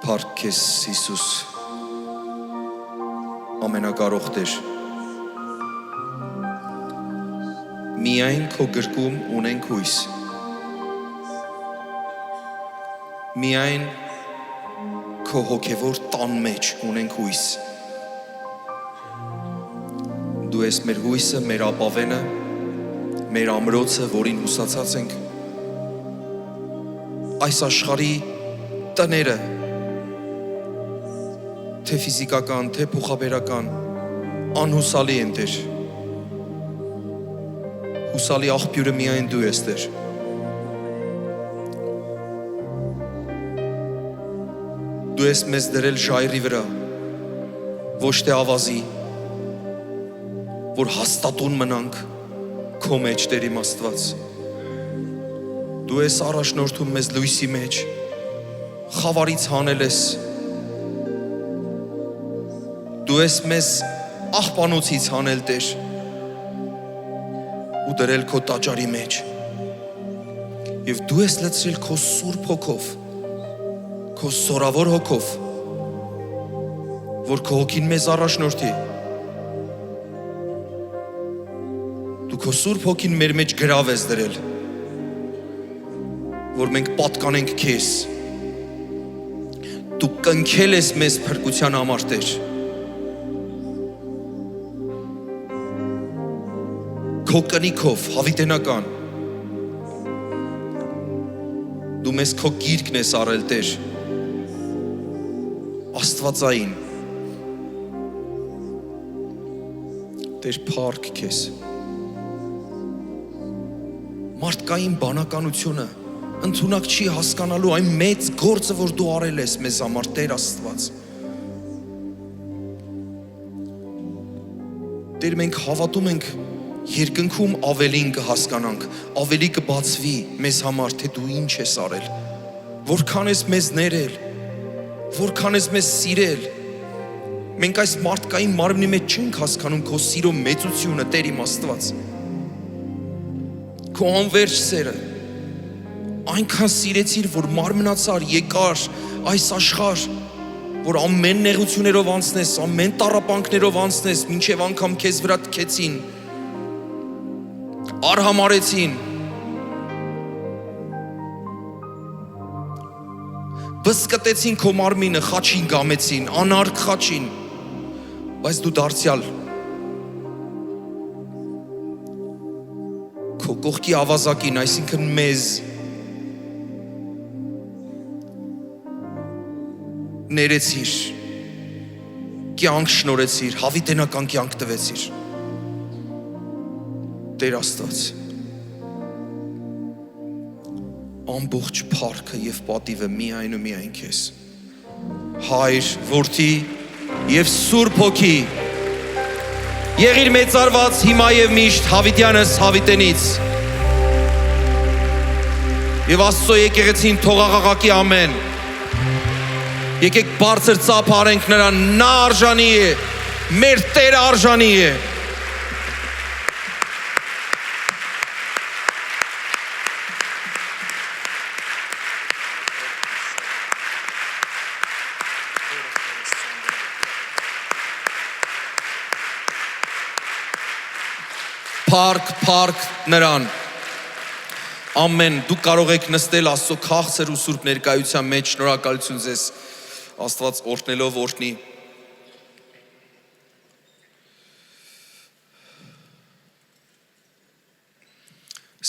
Փառք քեզ Հիսուս, ամենակարող Տեր։ Միայն քո գրկում ունենք հույս։ Միայն քո հոգևոր տան մեջ ունենք հույս։ Դու ես մեր հույսը, մեր ապավենը, մեր ամրոցը, որին հուսացած ենք։ Այս աշխարհի տները, թե ֆիզիկական, թե փոխաբերական, անհուսալի են Տեր։ Հուսալի աղբյուրը միայն դու ես Տեր։ Դու ես մեզ դրել ժայռի վրա, ոչ թե ավազի, որ հաստատուն մնանք քո մեջ Տեր իմ Աստված։ Դու ես առաջնորդում մեզ լույսի մեջ, խավարից հանել ես։ Դու ես մեզ աղբանոցից հանել Տեր ու դրել քո տաճարի մեջ։ Եվ դու ես լցրել քո սուրբ հոգով, քո սորավոր հոգով, որ քո հոգին մեզ առաջնորդի։ Դու քո սուրբ հոգին մեր մեջ գրավ ես դրել, որ մենք պատկանենք քեզ։ Դու կնքել ես մեզ փրկության համար Տեր։ Քո կնիքով, հավիտենական։ Դու մեզ քո գիրկն ես արել Տեր, աստվածային։ Տեր փառք քեզ։ Մարդկային բանականությունը ընդունակ չի հասկանալու այն մեծ գործը, որ դու արել ես մեզ համար Տեր Աստված։ Տեր մենք հավատում ենք երկնքում ավելին կհասկանանք, ավելի կբացվի մեզ համար, թե դու ինչ ես արել, որքան ես մեզ ներել, որքան ես մեզ սիրել։ Մենք այս մարդկային մարմնի մեջ չենք հասկանում քո սիրո մեծությունը, Տեր իմ Աստված։ Քո անվերջ սերը, այնքան սիրեցիր, որ մարմնացար, եկար այս աշխարհ, որ ամեն նեղություններով անցնես, ամեն տառապանքներով անցնես, մինչև անգամ քեզ վրա թքեցին, արհամարեցին, բսկտեցին քո մարմինը, խաչին գամեցին, անարգ խաչին, բայց դու դարձյալ քո կողքի ավազակին, այսինքն մեզ ներեցիր, կյանք շնորհեցիր, հավիտենական կյանք տվեցիր։ Տեր Աստված, ամբողջ փառքը եւ պատիվը միայն ու միայն քեզ։ Հայր, Որդի եւ Սուրբ Հոգի, եղիր մեծարված հիմա եւ միշտ հավիտյանս հավիտենից։ Եվ Աստծո եկեղեցին թող աղաղակի ամեն։ Եկեք բարձր ծափ արենք նրան, նա արժանի է, մեր Տերը արժանի է։ Փառք նրան։ Ամեն, դու կարող եք նստել Աստծո քաղցր ու սուրբ ներկայության մեջ, շնորհակալություն ձեզ, Աստված օրհնելով օրհնի։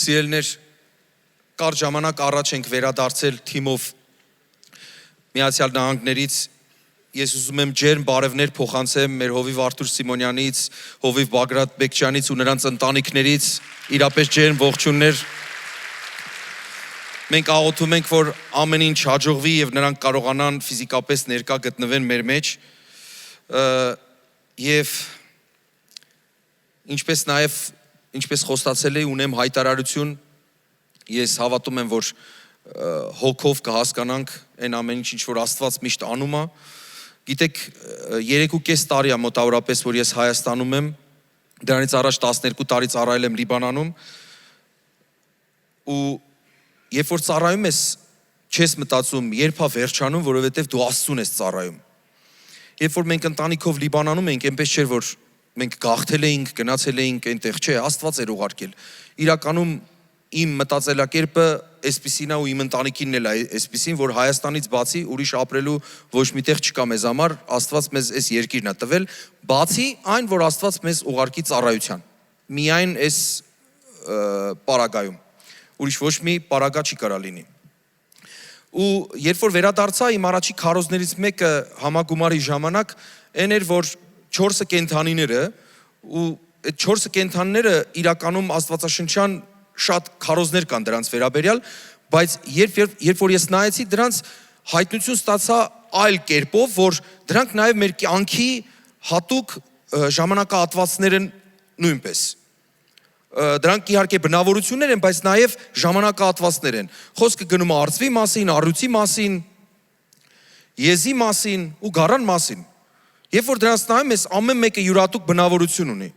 Սիրելիներ, կարճ ժամանակ առաջ ենք վերադարձել թիմով Միացյալ Նահանգներից։ Ես ուզում եմ ջերմ բարևներ փոխանցեմ մեր հովիվ Արթուր Սիմոնյանից, հովիվ Բագրատ Բեկչյանից ու նրանց ընտանիքներից, իրապես ջերմ ողջույններ։ Մենք աղոթում ենք, որ ամեն ինչ հաջողվի եւ նրանք կարողանան ֆիզիկապես ներկա գտնվեն մեր մեջ։ Եվ ինչպես խոստացել էի, ունեմ հայտարարություն։ Ես հավատում եմ, որ հոգով կհասկանանք այն ամեն ինչ, որ Աստված միշտ անում է։ Գիտեք, 3.5 տարի է մոտավորապես, որ ես Հայաստանում եմ, դրանից առաջ 12 տարի ծառայել եմ Լիբանանում, ու երբ որ ծառայում ես, չես մտածում, երբ է վերջանում, որովհետև դու Աստծուն ես ծառայում։ Երբ որ մենք ընտանիքով Լիբանանում էինք, այնպես չէր, որ մենք գաղթել էինք, գնացել էինք այնտեղ, չէ, Աստված էր ուղարկել։ Իրականում իմ մտածելակերպը այսպիսին է ու իմ ընտանիքինն էլ է այսպիսին, որ Հայաստանից բացի ուրիշ ապրելու ոչ մի տեղ չկա մեզ համար, Աստված մեզ այս երկիրն է տվել, բացի այն, որ Աստված մեզ ուղարկի ծառայության։ Միայն այս պարագայում։ Ուրիշ ոչ մի պարագա չի կարա լինի։ Ու երբ որ վերադարձա, իմ առաջի քարոզներից մեկը համագումարի ժամանակ այն էր, որ 4 կենդանիները ու այդ 4 կենդանիները իրականում աստվածաշնչյան շատ քարոզներ կան դրանց վերաբերյալ, բայց երբ որ ես նայեցի դրանց հայտնություն ստացա այլ կերպով, որ դրանք նաև մեր կյանքի հատուկ ժամանակահատվածներ են նույնպես։ Դրանք իհարկե բնավորություններ են, բայց նաև ժամանակահատվածներ են։ Խոսքը գնում է արծվի մասին, առյուծի մասին, եզի մասին ու գարան մասին։ Երբ որ դրանց նայում ես, ամեն մեկը յուրահատուկ բնավորություն ունի։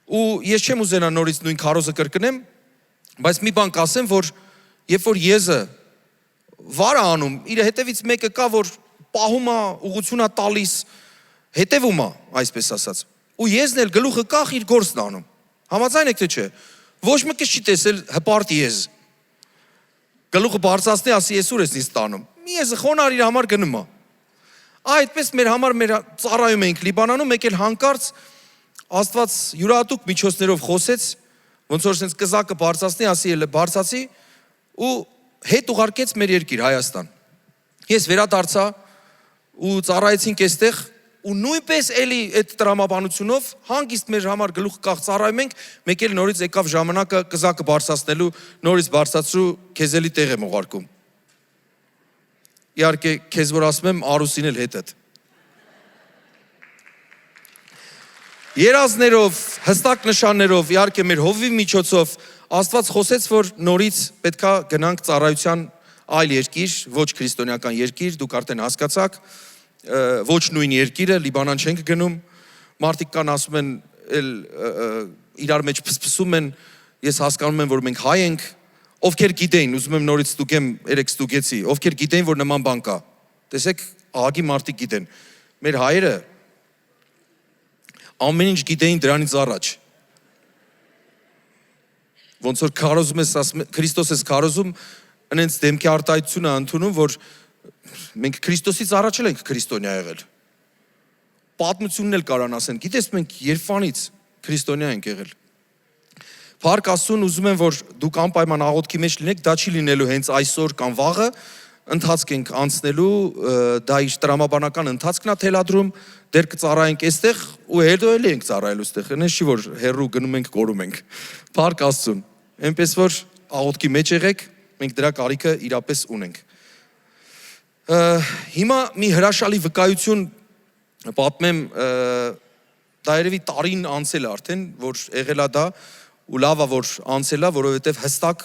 Ու ես չեմ ուզենա նորից նույն քարոզը կրկնեմ, բայց մի բան կասեմ, որ երբ որ եզը վար է անում, իր հետևից մեկը կա, որ պահում է, ուղղություն է տալիս, հետևում է, այսպես ասած։ Ու եզն էլ գլուխը կախ իր գործն է անում։ Համաձայն եք թե չէ։ Ոչ մեկը չի տեսել հպարտ եզ։ Գլուխը բարձրացնի, ասի ես ուր ես ինձ տանում։ Մի եզը խոնար իր համար գնում է։ Այդպես մեր համար մեր ծառայում էինք Լիբանանում, մեկ էլ հանկարծ Աստված յուրահատուկ միջոցներով խոսեց, ոնց որ sense կզակը բարձրացնի, ասի էլ բարձացի ու հետ ուղարկեց մեր երկիր Հայաստան։ Ես վերադարձա ու ծառայեցինք այստեղ ու նույնպես էլի այդ տրամաբանությունով հանգիստ մեր համար գլուխ կախ ծառայում ենք, մեկ էլ նորից եկավ ժամանակը կզակը բարձրացնելու, նորից բարձրացրու քեզ էլի տեղ եմ ուղարկում։ Իհարկե քեզ որ ասում եմ Արուսին էլ հետդ։ Երազներով, հստակ նշաններով, իհարկե մեր հովվի միջոցով Աստված խոսեց, որ նորից պետքա գնանք ծառայության այլ երկիր, ոչ քրիստոնեական երկիր, դուք արդեն հասկացաք, ոչ նույն երկիրը, Լիբանան չենք գնում, մարդիկ կան ասում են, իրար մեջ փսփսում են, ես հասկանում եմ, որ մենք հայ ենք, ովքեր գիտեին, ուզում եմ նորից ստուգեմ, երեք ստուգեցի, ովքեր գիտեին, որ նման բան կա, տեսեք, ահագի մարդիկ գիտեն, մեր հայերը ամեն ինչ գիտեին դրանից առաջ, ոնց որ քարոզում ես, Քրիստոս ես քարոզում, ընենց դեմքի արտահայտությունը ընդունում, որ մենք Քրիստոսից առաջ ենք քրիստոնյա եղել, պատմությունն էլ կարան ասեն, գիտես մենք երբանից քրիստոնյա ենք եղել, Փառք Աստծուն, ուզում եմ, որ դուք անպայման աղոթքի մեջ լինեք, դա չի լինելու հենց այսօր կամ վաղը, ընթացք ենք անցնելու, դա իր տրամաբանական ընթացքն է թելադրում, դեռ կծառայենք այստեղ ու հետո էլ ենք ծառայելու այստեղ, այնպես չի որ հեռու գնում ենք, կորում ենք։ Փառք Աստծուն։ Այնպես որ աղոթքի մեջ եղեք, մենք դրա կարիքը իրապես ունենք։ Հիմա մի հրաշալի վկայություն պատմեմ, դա երևի տարին անցել է արդեն, որ եղել է դա ու լավ է որ անցել է, որովհետև հստակ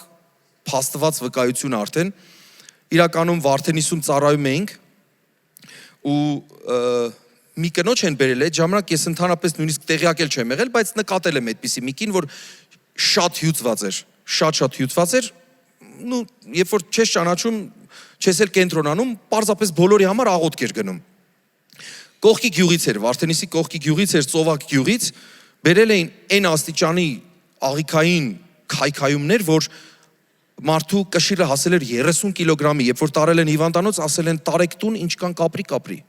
փաստված վկայություն արդեն իրականում Վարդենիսում ծառայում էինք ու մի կնոջ են բերել այդ ժամանակ ես ընդհանրապես նույնիսկ տեղյակ էլ չեմ եղել, բայց նկատել եմ այդպիսի մի կին, որ շատ հյուծված էր, շատ հյուծված էր, ու երբ որ չես ճանաչում, չես էլ կենտրոնանում, պարզապես բոլորի համար աղոթք էր գնում։ Կողքի գյուղից էր, Վարդենիսի կողքի գյուղից էր, Ծովակ գյուղից, բերել էին այն աստիճանի աղիքային քայքայումներ, որ մարդու կշիռը հասել էր 30 կիլոգրամի, երբ որ տարել են հիվանդանոց, ասել են տարեկտուն ինչքան կապրի։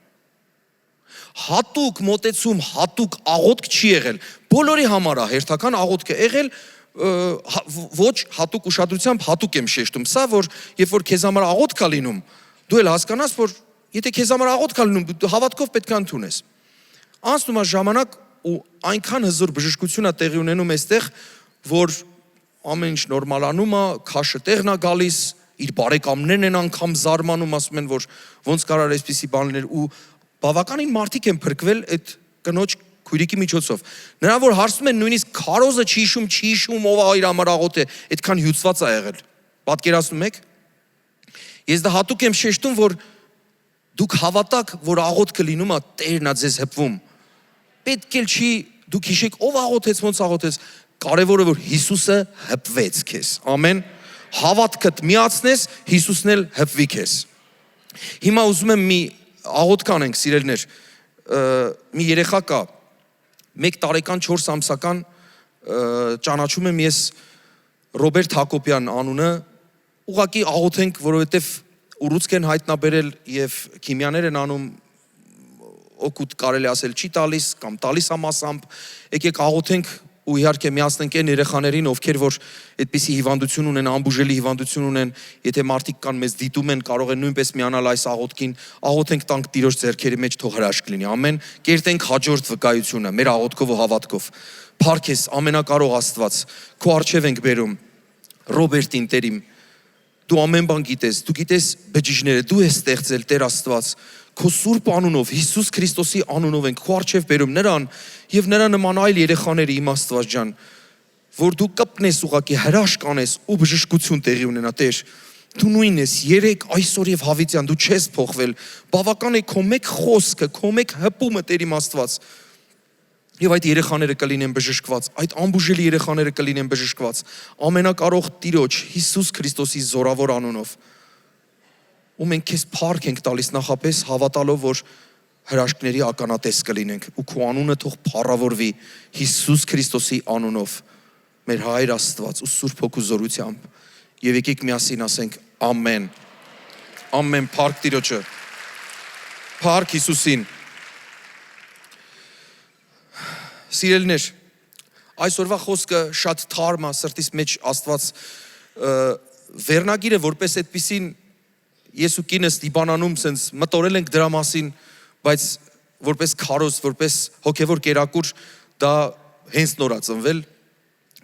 Հատուկ մոտեցում, հատուկ աղոթք չի եղել։ Բոլորի համար է հերթական աղոթքը եղել, ոչ հատուկ ուշադրությամբ հատուկ եմ շեշտում, սա որ երբ որ քեզ համար աղոթք է լինում, դու էլ հասկանաս, որ եթե քեզ համար աղոթք է լինում, դու հավատքով պետք է ընդունես։ Անցնում է ժամանակ ու այնքան հզոր բժշկություն է տեղի ունենում այստեղ, որ ամեն ինչ նորմալանում է, քաշը տեղն է գալիս, իր բարեկամներն են անգամ զարմանում, ասում են, որ ոնց կարար այսպիսի բաներ ու բավականին մարդիկ են փրկվել այդ կնոջ քույրիկի միջոցով։ Նրան որ հարցնում են նույնիսկ քարոզը չի հիշում, ով է իր համար աղոթ է, այդքան հյուծված է եղել։ Պատկերացնում եք։ Ես դա հատուկ եմ շեշտում, որ դուք հավատաք, որ աղոթքը լինում է Տերն է ձեզ հպվում։ Պետք էլ չի դուք հիշեք ով աղոթեց, ոնց աղոթեց, կարևորը որ Հիսուսը հպվեց քեզ։ Ամեն։ հավատքդ միացնես, Հիսուսն էլ հպվի քեզ։ Հիմա ուզում եմ մի աղոթք անենք, սիրելիներ, մի երեխա կա, 1 տարեկան 4 ամսական, ճանաչում եմ ես Ռոբերտ Հակոբյան անունը, ուղղակի աղոթենք, որովհետև ուռուցք են հայտնաբերել եւ քիմիաներ են անում, օգուտ կարելի ասել չի տալիս կամ տալիս համասամբ, եկեք աղոթենք ու իհարկե միացնենք այն երեխաներին, ովքեր որ այդպիսի հիվանդություն ունեն, անբուժելի հիվանդություն ունեն, եթե մարդիկ կան մեզ դիտում են, կարող են նույնպես միանալ այս աղոթքին, աղոթենք տանք Տիրոջ ձեռքերի մեջ թող հրաշք լինի, ամեն, կերտենք հաջորդ վկայությունը, մեր աղոթքով ու հավատքով, փառք ես ամենակարող Աստված, քո առջև ենք բերում Ռոբերտին Տեր իմ, դու ամեն բան գիտես, դու գիտես բջիջները, դու ես ստեղծել Տեր Աստված, քո սուրբ անունով, Հիսուս Քրիստոսի անունով ենք քո առջև բերում նրան եւ նրա նման այլ երեխաների իմ Աստված ջան, որ դու կպնես ուղակի հրաշք անես ու բժշկություն տեղի ունենա Տեր, դու նույնն ես երեք այսօր եւ հավիտյան դու չես փոխվել, բավական է քո մեկ խոսքը, քո մեկ հպումը Տեր իմ Աստված, եւ այդ երեխաները կլինեն բժշկված, այդ անբուժելի երեխաները կլինեն բժշկված, ամենակարող Տիրոջ Հիսուս Քրիստոսի զորավոր անունով, ու մենք քեզ փառք ենք տալիս նախապես հավատալով, որ հրաշքների ականատես կլինենք ու քո անունը թող փառավորվի Հիսուս Քրիստոսի անունով, մեր Հայր Աստված ու Սուրբ Հոգու զորությամբ, եւ եկեք միասին ասենք ամեն, ամեն, փառք Տիրոջը, փառք Հիսուսին։ Սիրելիներ, այսօրվա խոսքը շատ թարմ է, սրտիս մեջ Աստված վերնագիրը որպես այդպիսին ես ու կինս Լիբանանում սենց մտորել ենք դրա մասին, բայց որպես քարոզ, որպես հոգևոր կերակուր դա հենց նոր ա ծնվել,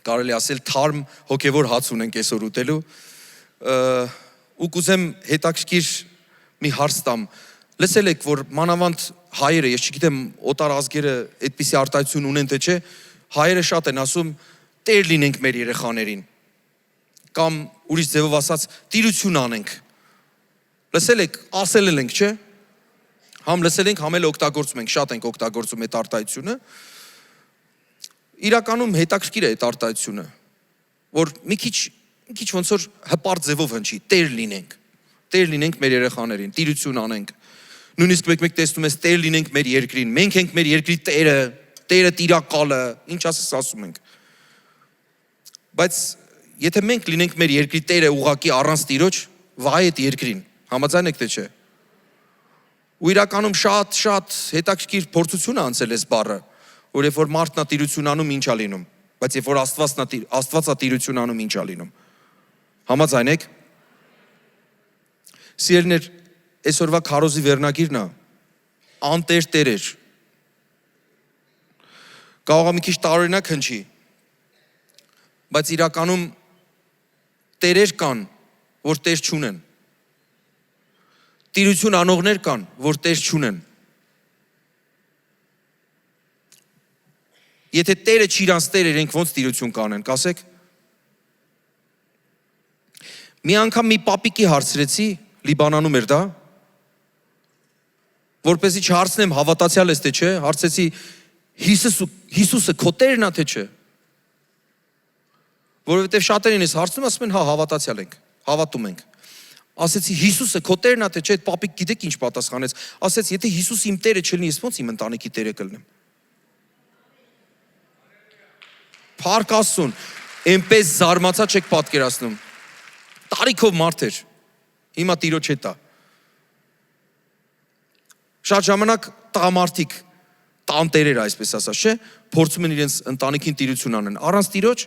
կարելի ասել թարմ հոգևոր հաց ունենք այսօր ուտելու, ու կուզեմ հետաքրքիր մի հարց տամ, լսել եք, որ մանավանդ հայերը, ես չգիտեմ օտար ազգերը այդպիսի արտահայտություն ունեն թե չէ, հայերը շատ են ասում Տեր լինենք մեր երեխաներին, կամ ուրիշ ձևով ասած տիրություն անենք, լսել եք, ասել ենք, չէ, համ լսել ենք, համ էլ օգտագործում ենք, շատ ենք օգտագործում այդ արտահայտությունը, իրականում հետաքրքիր է այդ արտահայտությունը, որ մի քիչ ոնց որ հպարտ ձևով հնչի, Տեր լինենք մեր երեխաներին, տիրություն անենք, նույնիսկ մեկ տեսնում ես Տեր լինենք մեր երկրին, մենք ենք մեր երկրի Տերը, Տերը տիրակալը, ինչ ասում ենք, բայց եթե մենք լինենք մեր երկրի Տերը ուղղակի առանց Տիրոջ, վայ այդ երկրին, համաձայն եք թե չէ, ու իրականում շատ հետաքրքիր փորձություն է անցել այս բառը, որ երբ որ մարդն է տիրություն անում, ինչ է լինում, բայց երբ որ Աստվածն է տիրություն անում, ինչ է լինում, համաձայն եք, սիրելիներ, այսօրվա քարոզի վերնագիրն է, անտեր Տերեր, կարող է մի քիչ տարօրինակ հնչի, բայց իրականում Տերեր կան, որ Տեր չունեն, տիրություն անողներ կան, որ Տեր չունեն, եթե Տերը չիրանց Տեր իրենք ոնց տիրություն կանեն, կասեք, մի անգամ մի պապիկի հարցրեցի, Լիբանանում էր դա, որպեսզի չհարցնեմ հավատացյալ ես թե չէ, հարցեցի Հիսուսը քո Տերն է թե չէ, որովհետև շատերին ես հարցնում, ասում են հա հավատացյալ ենք, հավատում ենք, ասեցի Հիսուսը քո Տերն է թե չէ, այդ պապիկ գիտեք ինչ պատասխանեց, ասեց եթե Հիսուսը իմ Տերը չլինի, ես ոնց իմ ընտանիքի Տերը կլինեմ, փառք Աստծուն, այնպես զարմացա չեք պատկերացնում, տարիքով մարդ էր, հիմա Տիրոջ հետ է, շատ ժամանակ տղամարդիկ, տանտերեր այսպես ասած, չէ, փորձում են իրենց ընտանիքին տիրություն անեն, առանց Տիրոջ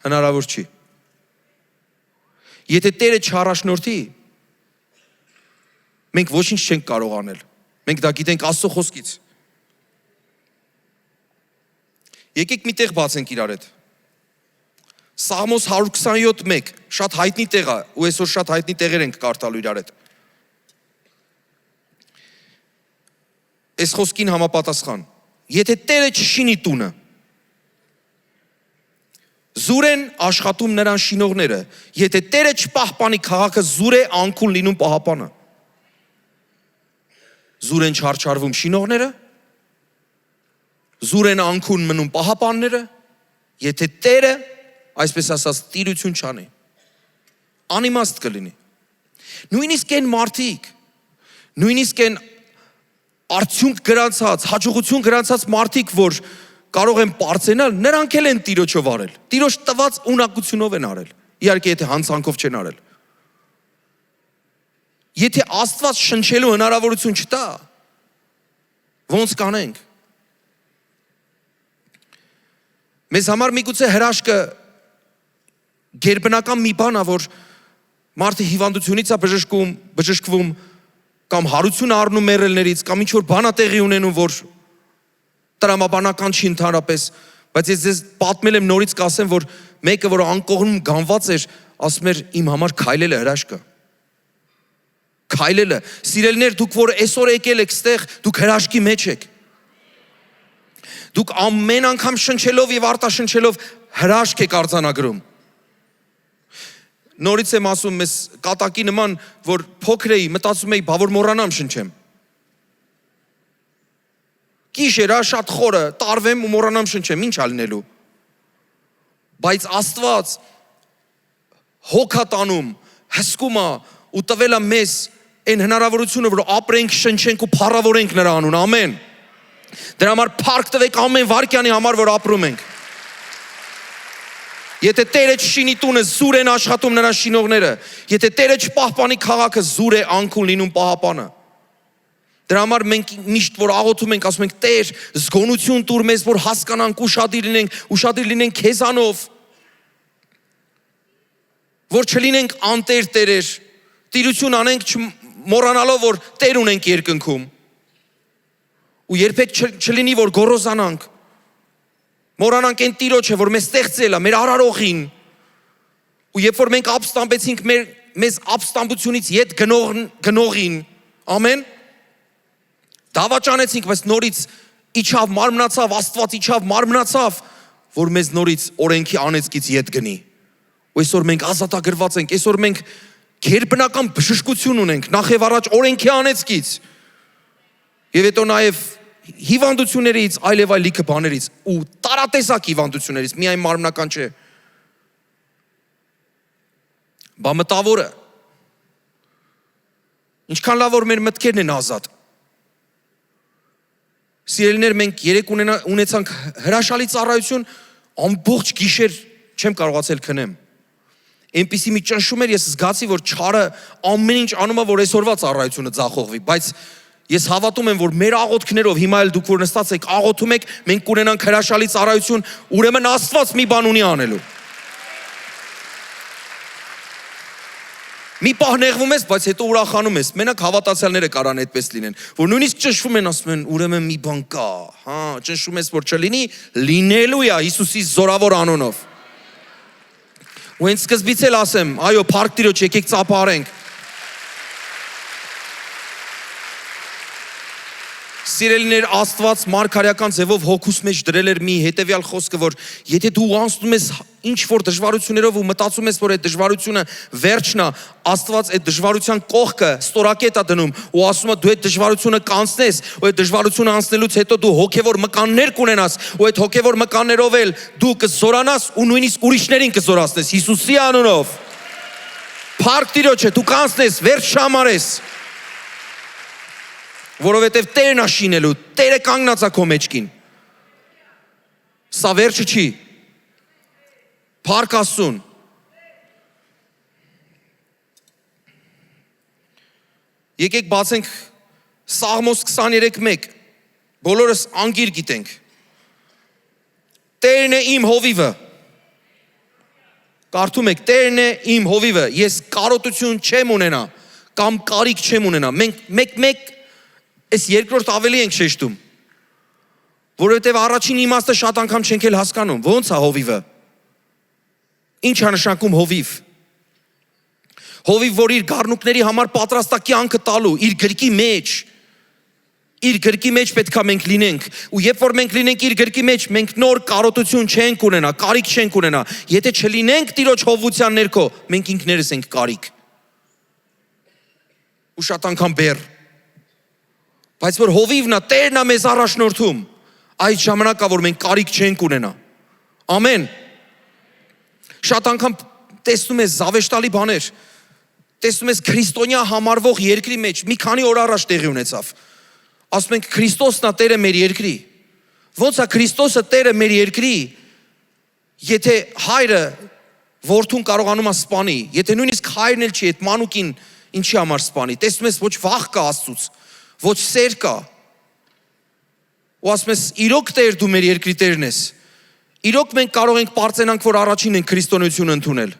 հնարավոր չի։ Եթե Տերը չառաջնորդի, մենք ոչինչ չենք կարող անել։ Մենք դա գիտենք Աստծո խոսքից։ Եկեք մի տեղ բացենք իրար հետ։ Սաղմոս 127:1, շատ հայտնի տեղ է, ու այսօր շատ հայտնի տեղեր ենք կարդալու իրար հետ։ Այս խոսքին համապատասխան, եթե Տերը չշինի տունը, զուր են աշխատում նրան շինողները, եթե Տերը չպահպանի քաղաքը, զուր է անքուն լինում պահապանը, զուր են չարչարվում շինողները, զուր են անքուն մնում պահապանները, եթե Տերը այսպես ասած, տիրություն չանի։ Անիմաստ կլինի։ Նույնիսկ այն մարդիկ, նույնիսկ այն արդյունք գրանցած, հաջողություն գրանցած մարդիկ, որ կարող են պարծենալ, նրանք էլ են Տիրոջով արել։ Տիրոջ տված ունակությունով են արել։ Իհարկե, եթե հանցանքով չեն արել։ Եթե Աստված շնչելու հնարավորություն չտա, ոնց կանենք։ Մեզ համար միգուցե հրաշքը գերբնական մի բան է, որ մարդը հիվանդությունից է բժշկվում, կամ հարություն առնում մեռելներից, կամ ինչ-որ բան է տեղի ունենում, որ տրամաբանական չի ընդհանրապես, բայց ես ձեզ պատմել եմ նորից կասեմ, որ մեկը, որ անկողնում գանված էր, ասում էր իմ համար քայլելը հրաշք է։ Քայլելը, սիրելիներ, դուք որ այսօր եկել եք ստեղ, դուք հրաշքի մեջ եք։ Դուք ամեն անգամ շնչելով եւ արտաշնչելով հրաշք եք արձանագրում։ Նորից եմ ասում, մեզ կատակի նման, որ փոքր էի, մտածում էի, բա որ մոռանամ շնչեմ։ Գիշերը շատ խորը, տարվեմ ու մոռանամ շնչեմ, ինչ ալնելու։ Բայց Աստված հոգա տանում, հսկում է ու տվել է մեզ այն հնարավորությունը, որ ապրենք, շնչենք ու փառավորենք նրա անուն, ամեն։ Դրա համար փառք տվեք ամեն վայրկյանի համար, որ ապրում ենք։ Եթե Տերը չշինի տունը, զուր են աշխատում նրա շինողները։ Եթե Տերը չպահպանի քաղաքը, զուր է անքուն լինում պահապանը։ Դրա համար մենք միշտ որ աղոթում ենք, ասում ենք Տեր, զգոնություն տուր մեզ, որ հասկանանք, ուշադիր լինենք քեզանով, որ չլինենք անտեր տերեր, տիրություն անենք մոռանալով, որ Տեր ունենք երկնքում, ու երբեք չլինի, որ գոռոզանանք, մոռանանք այն Տիրոջը, որ մեզ ստեղծել է, մեր արարողին, ու երբ որ մենք ապստամբեցինք մեզ ապստամբությունից ետ գնողին, ամեն, դավաճանեցինք, բայց նորից իջավ մարմնացավ, Աստված իջավ մարմնացավ, որ մեզ նորից օրենքի անեծքից ետ գնի։ Ու այսօր մենք ազատագրված ենք, այսօր մենք գերբնական բժշկություն ունենք, նախ եւ առաջ օրենքի անեծքից, եւ հետո նաեւ հիվանդություններից, այլ եւ այլ լիքը բաներից, ու տարատեսակ հիվանդություններից, միայն մարմնական չէ։ Բա մտավորը, ինչքան լավ որ մեր մտքերն են ազատ։ Սիրելիներ, մենք երեք ունեցանք հրաշալի ծառայություն, ամբողջ գիշեր չեմ կարողացել քնեմ։ Այնպիսի մի ճնշում էր, ես զգացի, որ չարը ամեն ինչ անում է, որ այսօրվա ծառայությունը ձախողվի, բայց ես հավատում եմ, որ մեր աղոթքներով, հիմա էլ դուք որ նստած եք, աղոթում եք, մենք կունենանք հրաշալի ծառայություն, ուրեմն Աստված մի բան ունի անելու։ Մի պահ նեղվում ես, բայց հետո ուրախանում ես։ Մենակ հավատացյալները կարան այդպես լինեն, որ նույնիսկ ճնշվում են, ասում են, ուրեմն մի բան կա, հա, ճնշում ես, որ չլինի, լինելու է Հիսուսի զորավոր անունով։ Ու հենց սկզբից էլ ասեմ, այո, փառք Տիրոջ, եկեք ծափարենք։ Սիրելիներ, Աստված մարգարեական ձևով հոգուս մեջ դրել էր մի հետևյալ խոսքը, որ եթե դու անցնում ես ինչ որ դժվարություններով ու մտածում ես, որ այդ դժվարությունը վերջն է, Աստված այդ դժվարության կողքը ստորակետ է դնում ու ասում է դու այդ դժվարությունը կանցնես, ու այդ դժվարությունը անցնելուց հետո դու հոգևոր մկաններ կունենաս, ու այդ հոգևոր մկաններով էլ դու կզորանաս ու նույնիսկ ուրիշներին կզորացնես Հիսուսի անունով։ Փառք Տիրոջը, դու կանցնես, վերջ շամարես։ Որովհետև Տերն է շինելու, Տերը կանգնած է քո մեջքին։ Սա վերջը չի։ Փառք Աստծուն։ Եկեք բացենք Սաղմոս 23:1։ Բոլորս անգիր գիտենք։ Տերն է իմ հովիվը։ Կարդում եք, Տերն է իմ հովիվը։ Ես կարոտություն չեմ ունենա, կամ կարիք չեմ ունենա։ Մենք մեկ այս երկրորդ ավելի ենք շեշտում, որովհետև առաջին իմաստը շատ անգամ չենք էլ հասկանում, ոնց է հովիվը, ինչ է նշանակում հովիվ, որ իր գառնուկների համար պատրաստ է կյանքը տալու, իր գրկի մեջ պետք է մենք լինենք, ու երբ որ մենք լինենք իր գրկի մեջ, մենք նոր կարոտություն չենք ունենա, կարիք չենք ունենա, եթե չլինենք Տիրոջ հովության ներքո, մենք ինքներս ենք կարիք, ու շատ անգամ բեռ, բայց որ հովիվն է, Տերն է մեզ առաջնորդում, այդ ժամանակա, որ մենք կարիք չենք ունենա, ամեն, Շատ անգամ տեսնում ես զավեշտալի բաներ։ Տեսնում ես քրիստոնյա համարվող երկրի մեջ մի քանի օր առաջ տեղի ունեցավ։ Ասում ենք Քրիստոսն է Տերը մեր երկրի։ Ոնց է Քրիստոսը Տերը մեր երկրի, եթե հայրը որդուն կարողանում է սպանի, եթե նույնիսկ հայրն էլ չի, այդ մանուկին ինչի համար սպանի։ Տեսնում ես ոչ վախ կա Աստծուց, ոչ սեր կա։ Ու ասում ես իրոք Տեր դու մեր երկրի Տերն ես։ Իրոք մենք կարող ենք պարծենանք, որ առաջին ենք քրիստոնեությունը ընդունել։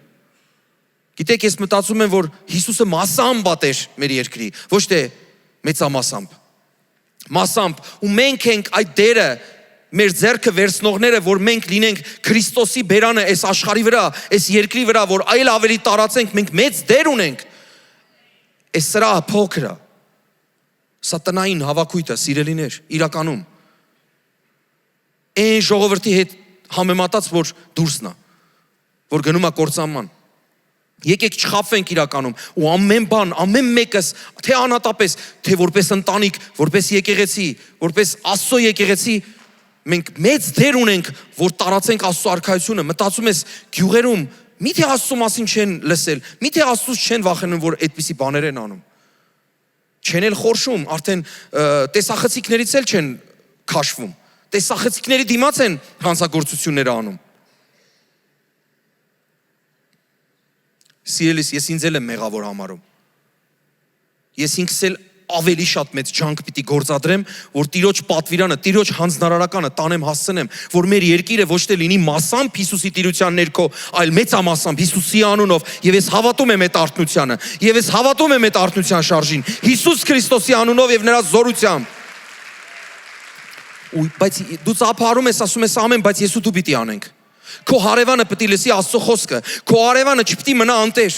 Գիտեք, ես մտածում եմ, որ Հիսուսը մասամբ է Տեր մեր երկրի, ոչ թե մեծամասամբ։ Մասամբ, ու մենք ենք այդ դերը, մեր ձեռքը վերցնողները, որ մենք լինենք Քրիստոսի բերանը այս աշխարհի վրա, այս երկրի վրա, որ այլ ավելի տարածենք, մենք մեծ դեր ունենք։ Այս սրահը փոքր է։ Սատանային հավաքույթը, սիրելիներ, իրականում այն ժողովրդի հետ համեմատած, որ դուրսն է, որ գնում է կործանման։ Եկեք չխաբվենք իրականում ու ամեն բան, ամեն մեկս, թե անհատապես, թե որպես ընտանիք, որպես եկեղեցի, որպես Աստծո եկեղեցի, մենք մեծ դեր ունենք, որ տարածենք Աստծո արքայությունը։ Մտածում ես գյուղերում, միթե Աստծո մասին չեն լսել, միթե Աստծուց չեն վախենում, որ այդպիսի բաներ են անում։ Չեն էլ խորշում, արդեն տեսախցիկներից էլ չեն քաշվում։ Տեսախցիկների դիմաց են հանցագործությունները անում։ Սիրելիս, ես ինձ էլ եմ մեղավոր համարում։ Ես ինքս էլ ավելի շատ մեծ ջանք պիտի գործադրեմ, որ Տիրոջ պատվիրանը, Տիրոջ հանձնարարականը տանեմ, հասցնեմ, որ մեր երկիրը ոչ թե լինի մասամբ Հիսուսի տիրության ներքո, այլ մեծամասամբ Հիսուսի անունով, եւ ես հավատում եմ այդ արթնությանը, եւ ես հավատում եմ այդ արթնության շարժին, Հիսուս Քրիստոսի անունով եւ նրա զորությամբ։ Ու բայց դու ծափարում ես, ասում ես ամեն, բայց ես ու դու պիտի անենք։ Քո հարևանը պիտի լսի Աստծո խոսքը, քո հարևանը չպիտի մնա անտեր։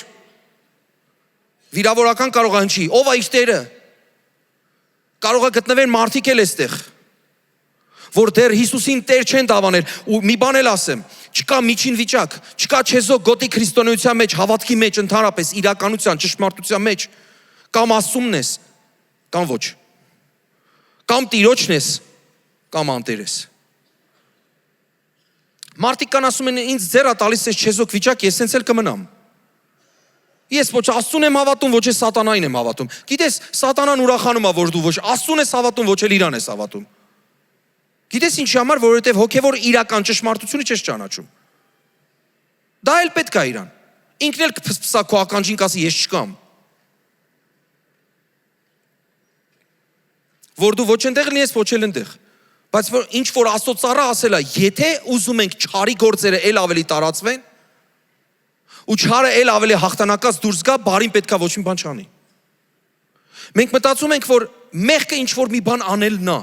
Վիրավորական կարող է հնչի, ով է իր Տերը։ Կարող է գտնվեն մարդիկ էլ այստեղ, որ դեռ Հիսուսին Տեր չեն դավանել, ու մի բան էլ ասեմ, չկա միջին վիճակ, չկա չեզոք գոտի քրիստոնեության մեջ, հավատքի մեջ, ընդհանրապես իրականության, ճշմարտության մեջ, կամ ասումն ես, կամ ոչ, կամ Տիրոջն ես, կամ անտեր ես։ Մարդիկ կան ասում են, ինձ ձեռա տալիս ես չեզոք վիճակ, ես սենց էլ կմնամ։ Ես ոչ Աստծուն եմ հավատում, ոչ է սատանային եմ հավատում։ Գիտես, սատանան ուրախանում է, որ դու ոչ Աստծուն ես հավատում, ոչ էլ իրան ես հավատում։ Գիտես ինչի համար, որովհետև հոգևոր իրական ճշմարտությունը չես ճանաչում։ Դա էլ պետք է իրան։ Ինքն էլ կփսփսա քո ականջին կասի ես չկամ։ Որ դու ոչ այնտեղ լինես, ոչ էլ այնտեղ։ Բայց որ ինչ որ Աստծո ծառա ասել է, եթե ուզում ենք չարի գործերը էլ ավելի տարածվեն, ու չարը էլ ավելի հաղթանակած դուրս գա, բարին պետքա ոչ մի բան չանի։ Մենք մտածում ենք, որ մեղքը ինչ որ մի բան անելն է։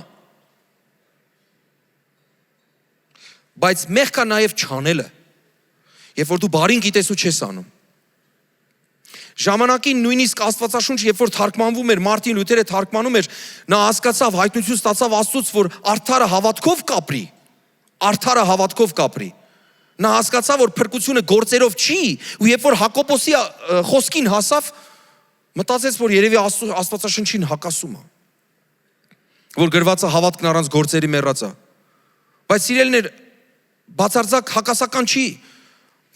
Բայց մեղքա նաև չանելը։ Երբ որ դու բարին գիտես ու չես անում։ Ժամանակին նույնիսկ Աստվածաշունչ, երբ որ թարգմանվում էր, Մարտին Լյութերը թարգմանում էր, նա հասկացավ, հայտնություն ստացավ Աստծուց, որ արդարը հավատքով կապրի, արդարը հավատքով կապրի։ Նա հասկացավ, որ փրկությունը գործերով չի, ու երբ որ Հակոբոսի խոսքին հասավ, մտածեց, որ երևի Աստվածաշնչին հակասում է, որ գրված է հավատքն առանց գործերի մեռած է։ Բայց սիրելիներ, բացարձակ հակասական չի։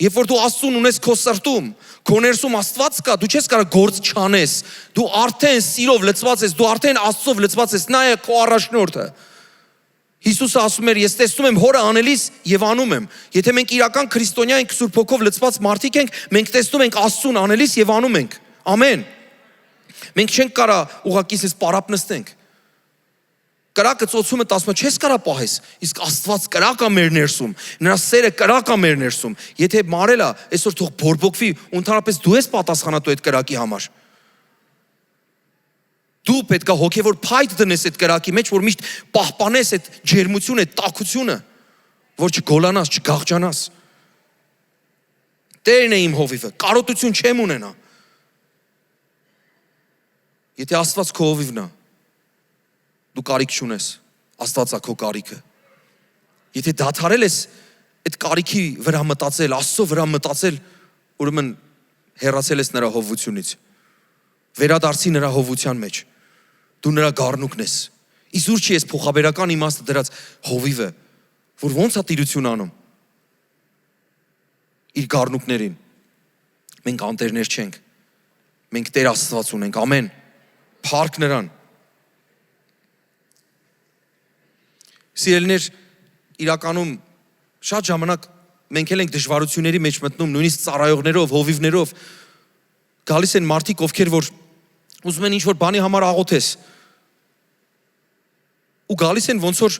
Երբ որ դու Աստծուն ունես քո սրտում, քո ներսում Աստված կա, դու չես կարող գործ չանես։ Դու արդեն սիրով լցված ես, դու արդեն Աստծով լցված ես, նա է քո առաջնորդը։ Հիսուսը ասում էր, ես տեսնում եմ հորը անելիս եւ անում եմ։ Եթե մենք իրական քրիստոնյա ենք, Սուրբ Հոգով լցված մարդիկ ենք, մենք տեսնում ենք Աստծուն անելիս եւ անում ենք։ Ամեն։ Մենք չենք կարա ուղղակի էս պարապ նստենք։ Կրակը ծոցումը ասում է, չես կարա պահես, իսկ Աստված կրակ է մեր ներսում, նրա սերը կրակ է մեր ներսում։ Եթե մարել է, այսօր թող բորբոքվի, ու ընդհանրապես դու ես պատասխանատու այդ կրակի համար։ Դու պետք է հոգևոր փայտ դնես այդ կրակի մեջ, որ միշտ պահպանես այդ ջերմությունը, այդ տաքությունը, որ չգոլանաս, չգաղջանաս։ Տերն է իմ հովիվը, կարոտություն չեմ ունենա։ Եթե Աստված քո հովիվն է, դու կարիք չունես, Աստված է քո կարիքը։ Եթե դադարել ես այդ կարիքի վրա մտածել, Աստծո վրա մտածել, ուրեմն հեռացել ես նրա հովությունից։ Վերադարձի նրա հովության մեջ։ Դու նրա գառնուկն ես։ Իսուր չի ես փոխաբերական իմաստը դրած հովիվը, որ ոնց է տիրություն անում։ իր գառնուկներին։ Մենք անտերներ չենք։ Մենք Տեր Աստված ունենք, ամեն։ Փառք նրան։ Սիրելիներ, իրականում շատ ժամանակ մենք էլ ենք դժվարությունների մեջ մտնում, նույնիսկ ծառայողներով, հովիվներով։ Գալիս են մարդիկ, ովքեր որ ուզում են ինչ-որ բանի համար աղոթես։ Ու գալիս են ոնց որ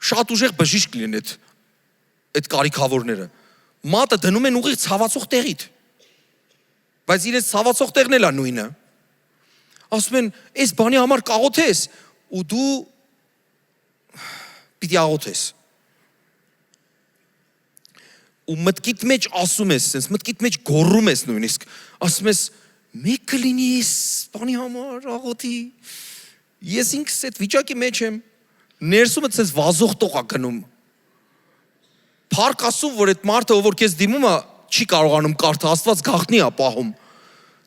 շատ ուժեղ բժիշկ լինեն այդ կարիքավորները։ Մատը դնում են ուղիղ ցավացող տեղիդ։ Բայց իրենց ցավացող տեղն էլ է նույնը։ Ասում են, այս բանի համար կաղոթես ու դու պիտի աղոթես։ Ու մտքիդ մեջ ասում ես, sense մտքիդ մեջ գոռում ես նույնիսկ, ասում ես, մեկը լինի այս բանի համար աղոթի։ Ես ինքս այդ վիճակի մեջ եմ, ներսումդ sense վազող տող է գնում։ Փառք Աստծուն, որ այդ մարդը, ով որ քեզ դիմում է, չի կարողանում կարդալ, Աստված գաղտնի է պահում։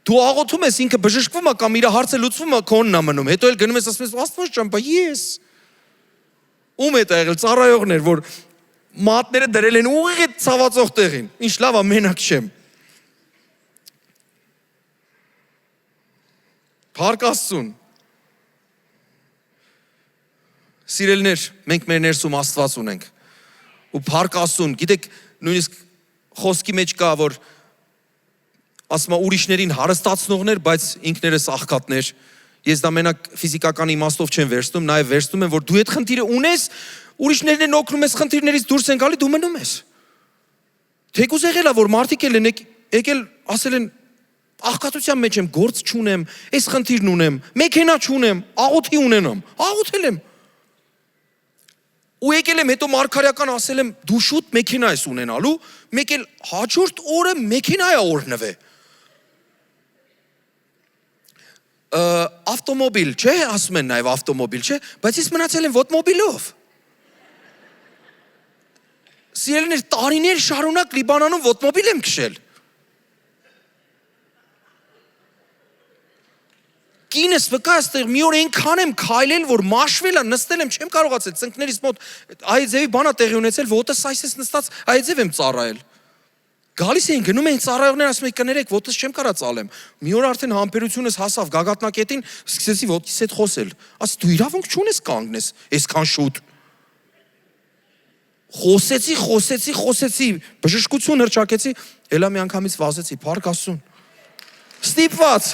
Դու աղոթում ես, ինքը բժշկվում է կամ իր հարցը լուծվում է, քոնն է մնում։ Հետո էլ գնում ես ասում ես, Աստված ջան, բա ես։ Ում է դա եղել ծառայողներ, որ մատները դրել են ուղիղ այդ ցավացող տեղին։ Ինչ լավ է, մենակ չեմ։ Փառք Աստծուն։ Սիրելիներ, մենք մեր ներսում Աստված ունենք։ Ու փառք Աստծուն, գիտեք, նույնիսկ խոսքի մեջ կա, որ ասում է ուրիշներին հարստացնողներ, բայց ինքներս աղքատներ։ Ես դա մենակ ֆիզիկական իմաստով չեմ վերցնում, նաև վերցնում եմ, որ դու այդ խնդիրը ունես, ուրիշներն են օգնում ես խնդիրներից դուրս են գալի, դու մնում ես։ Թեկուզ եղել է, որ մարդիկ են եկել, ասել են, աղքատության մեջ եմ, գործ չունեմ, այս խնդիրն ունեմ, մեքենա չունեմ, աղոթի ունենամ, աղոթել եմ։ Ու եկել եմ հետո մարգարեական ասել եմ, դու շուտ մեքենա ես ունենալու, մեկ էլ հաջորդ օրը մեքենա է օրնվե։ Ավտոմոբիլ, չէ, ասում են նաև ավտոմոբիլ, չէ, բայց ես մնացել եմ ոդմոբիլով։ Սիրելիներ, տարիներ շարունակ Լիբանանում ոդմոբիլ եմ քշել։ Կինս վկա այստեղ մի օր այնքան եմ քայլել, որ մաշվել եմ, նստել եմ, չեմ կարողացել, ծնկներիս մոտ այձևի բանա տեղի ունեցել, ոտս այսպես նստած այձև եմ ծառայել։ Գալիս էին, գնում էին ծառայողներ, ասում էին կներեք, ոտս չեմ կարա ծալեմ։ Մի օր արդեն համբերությունս հասավ գագաթնակետին, սկսեցի ոտքիս հետ խոսել։ Ասի դու իրավունք չունես կանգնես, այսքան շուտ։ Խոսեցի, բժշկություն հրճակեցի, ելա մի անգամից վազեցի, փառք Աստծուն։ Ստիպված։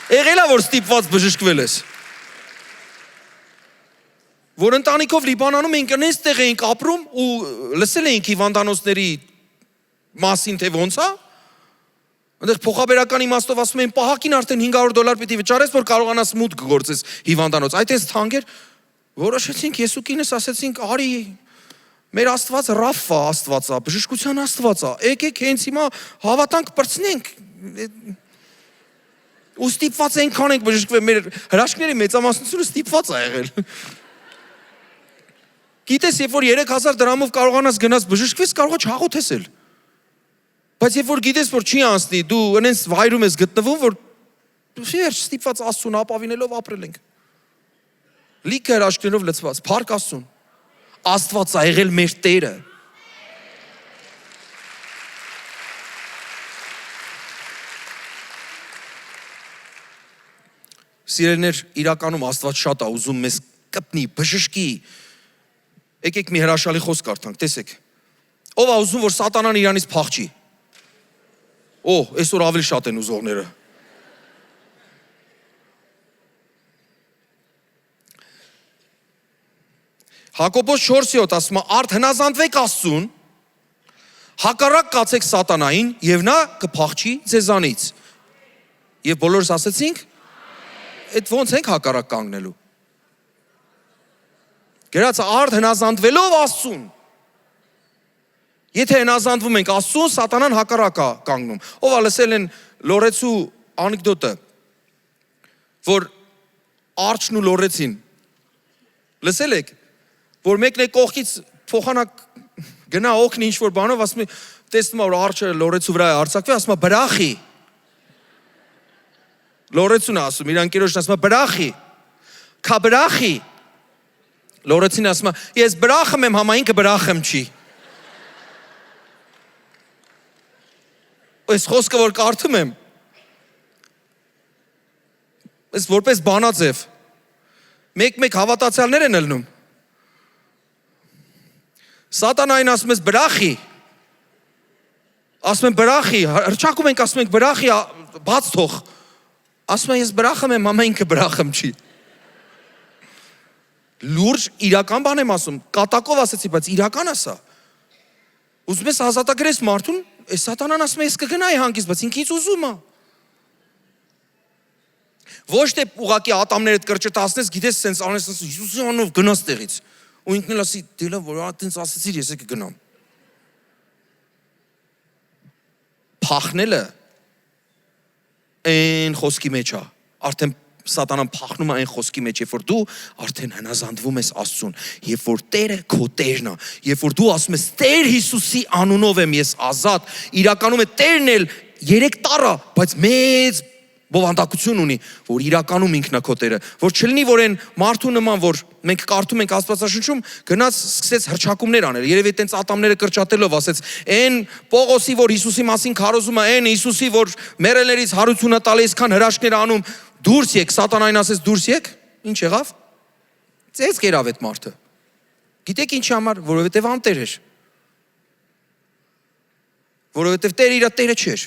Եղել է, որ ստիպված բժշկվել ես։ Որ ընտանիքով Լիբանանում էինք այնպես տեղ էինք ապրում ու լսել էինք հիվանդանոցների մասին, թե ոնց է։ Այնտեղ փոխաբերական իմաստով ասում էին պահակին արդեն $500 պիտի վճարես, որ կարողանաս մուտք գործես հիվանդանոց։ Այդ էս թանկ էր, որոշեցինք ես ու կինս ասեցինք, արի մեր Աստված Ռաֆա Աստված է, բժշկության Աստված է։ Եկեք հենց հիմա հավատանք պրծնենք։ Ու ստիպված այնքան ենք բժշկվել, մեր հրաշքների մեծամասնությունը ստիպված է եղել։ Գիտես, երբ որ 3000 դրամով կարողանաս գնաս բժշկվես, կարող է չաղոթես էլ։ Բայց երբ որ գիտես, որ չի անցնի, դու այնպես վայրում ես գտնվում, որ վերջ ստիպված Աստծուն ապավինելով ապրել ենք։ Լիքը հրաշքներով լցված, փառք Աստծուն։ Աստված է եղել մեր Տերը։ Սիրելիներ, իրականում Աստված շատ է ուզում մեզ կպնի, բժշկի։ Եկեք մի հրաշալի խոսք կարդանք, տեսեք։ Ով է ուզում, որ սատանան իրանից փախչի։ Այսօր ավելի շատ են ուզողները։ Հակոբոս 4:7 ասում է, արդ հնազանդվեք Աստծուն, հակառակ կացեք սատանային, եւ նա կփախչի ձեզանից։ Եվ բոլորս ասեցինք, այդ ոնց ենք հակառակ կանգնելու։ Գրած արդ հնազանդվելով Աստծուն։ Եթե հնազանդվում ենք Աստծուն, սատանան հակառակ է կանգնում։ Ով է լսել են Լորեցու անեկդոտը, որ արջն ու Լորեցին։ Լսել եք, որ մեկն է կողքից փոխանակ գնա օգնի ինչ-որ բանով, ասում է, տեսնում է, որ արջը Լորեցու վրա է արձակվել, ասում է, բրախի։ Լորեցուն ասում, իր անկերոջն ասում է, բրախի, քա բրախի։ Լորեցին ասում է, ես բրախեմ եմ, համա ինքը բրախեմ չի։ Այս խոսքը որ կարդում եմ, այս որպես բանաձև, մեկ հավատացյալներ են ելնում։ Սատանային ասում ես բրախի, ասում են բրախի, հրճակում ենք ասում ենք բրախի, բաց թող, ասում են ես բրախեմ եմ, ամա ինքը բրախեմ չի։ Լուրջ իրական բան եմ ասում, կատակով ասեցի, բայց իրական ասա։ Ուզում ես ազատագրես մարդուն, այս սատանան ասում է ես կգնայի հանգիստ, բայց ինքից ուզում է։ Ոչ թե ուղակի ատամներդ կրճտացնես, գիտես սենց անես, Հիսուսի անունով գնաս տեղից։ Ու ինքն էլ ասի, դե լավ, որ այդպես ասեցիր, ես կգնամ։ Փախնելը այն խոսքի մեջ է, արդեն սատանան փախնում է այն խոսքի մեջ, երբ որ դու արդեն հնազանդվում ես Աստծուն, երբ որ Տերը քո Տերն է, երբ որ դու ասում ես Տեր Հիսուսի անունով եմ ես ազատ, իրականում է Տերն էլ 3 տարա, բայց մեծ բովանդակություն ունի, որ իրականում ինքն է քո Տերը, որ չլինի որ այն մարդու նման, որ մենք կարդում ենք Աստվածաշնչում, գնաց սկսեց հրճակումներ անել, երևի այտենց ատամները կրճատելով ասեց, այն Պողոսի, որ Հիսուսի մասին քարոզում է, այն Հիսուսի, որ մեռելներից հարությունը տալի, այսքան հրաշքներ անում, դուրս եք, սատանային ասեց դուրս եք, ինչ եղավ։ Ծեծ կերավ այդ մարդը։ Գիտեք ինչի համար, որովհետև անտեր էր։ Որովհետև Տերը իր Տերը չէր։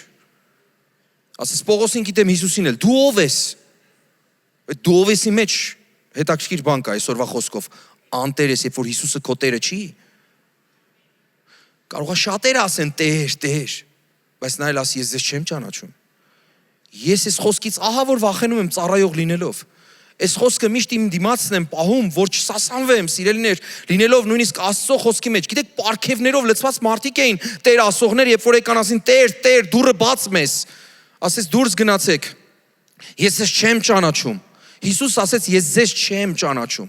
Ասես Պողոսին գիտեմ Հիսուսին էլ, դու ով ես։ Այդ դու ով եսի մեջ հետաքրքիր բան կա այսօրվա խոսքով, անտեր ես, երբ որ Հիսուսը քո Տերը չի։ Կարող է շատերը ասեն Տեր, Տեր, բայց նա էլ ասի ես ձեզ չեմ ճանաչում։ Ես այս խոսքից ահա որ վախենում եմ ծառայող լինելով։ Այս խոսքը միշտ իմ դիմացն եմ պահում, որ չսասանվեմ, սիրելիներ, լինելով նույնիսկ Աստծո խոսքի մեջ։ Գիտեք, պարգևներով լցված մարդիկ էին, Տեր ասողներ, երբ որ եկան ասին Տեր, Տեր, դուռը բաց մեզ։ Ասեց դուրս գնացեք։ Ես ձեզ չեմ ճանաչում։ Հիսուս ասեց ես ձեզ չեմ ճանաչում։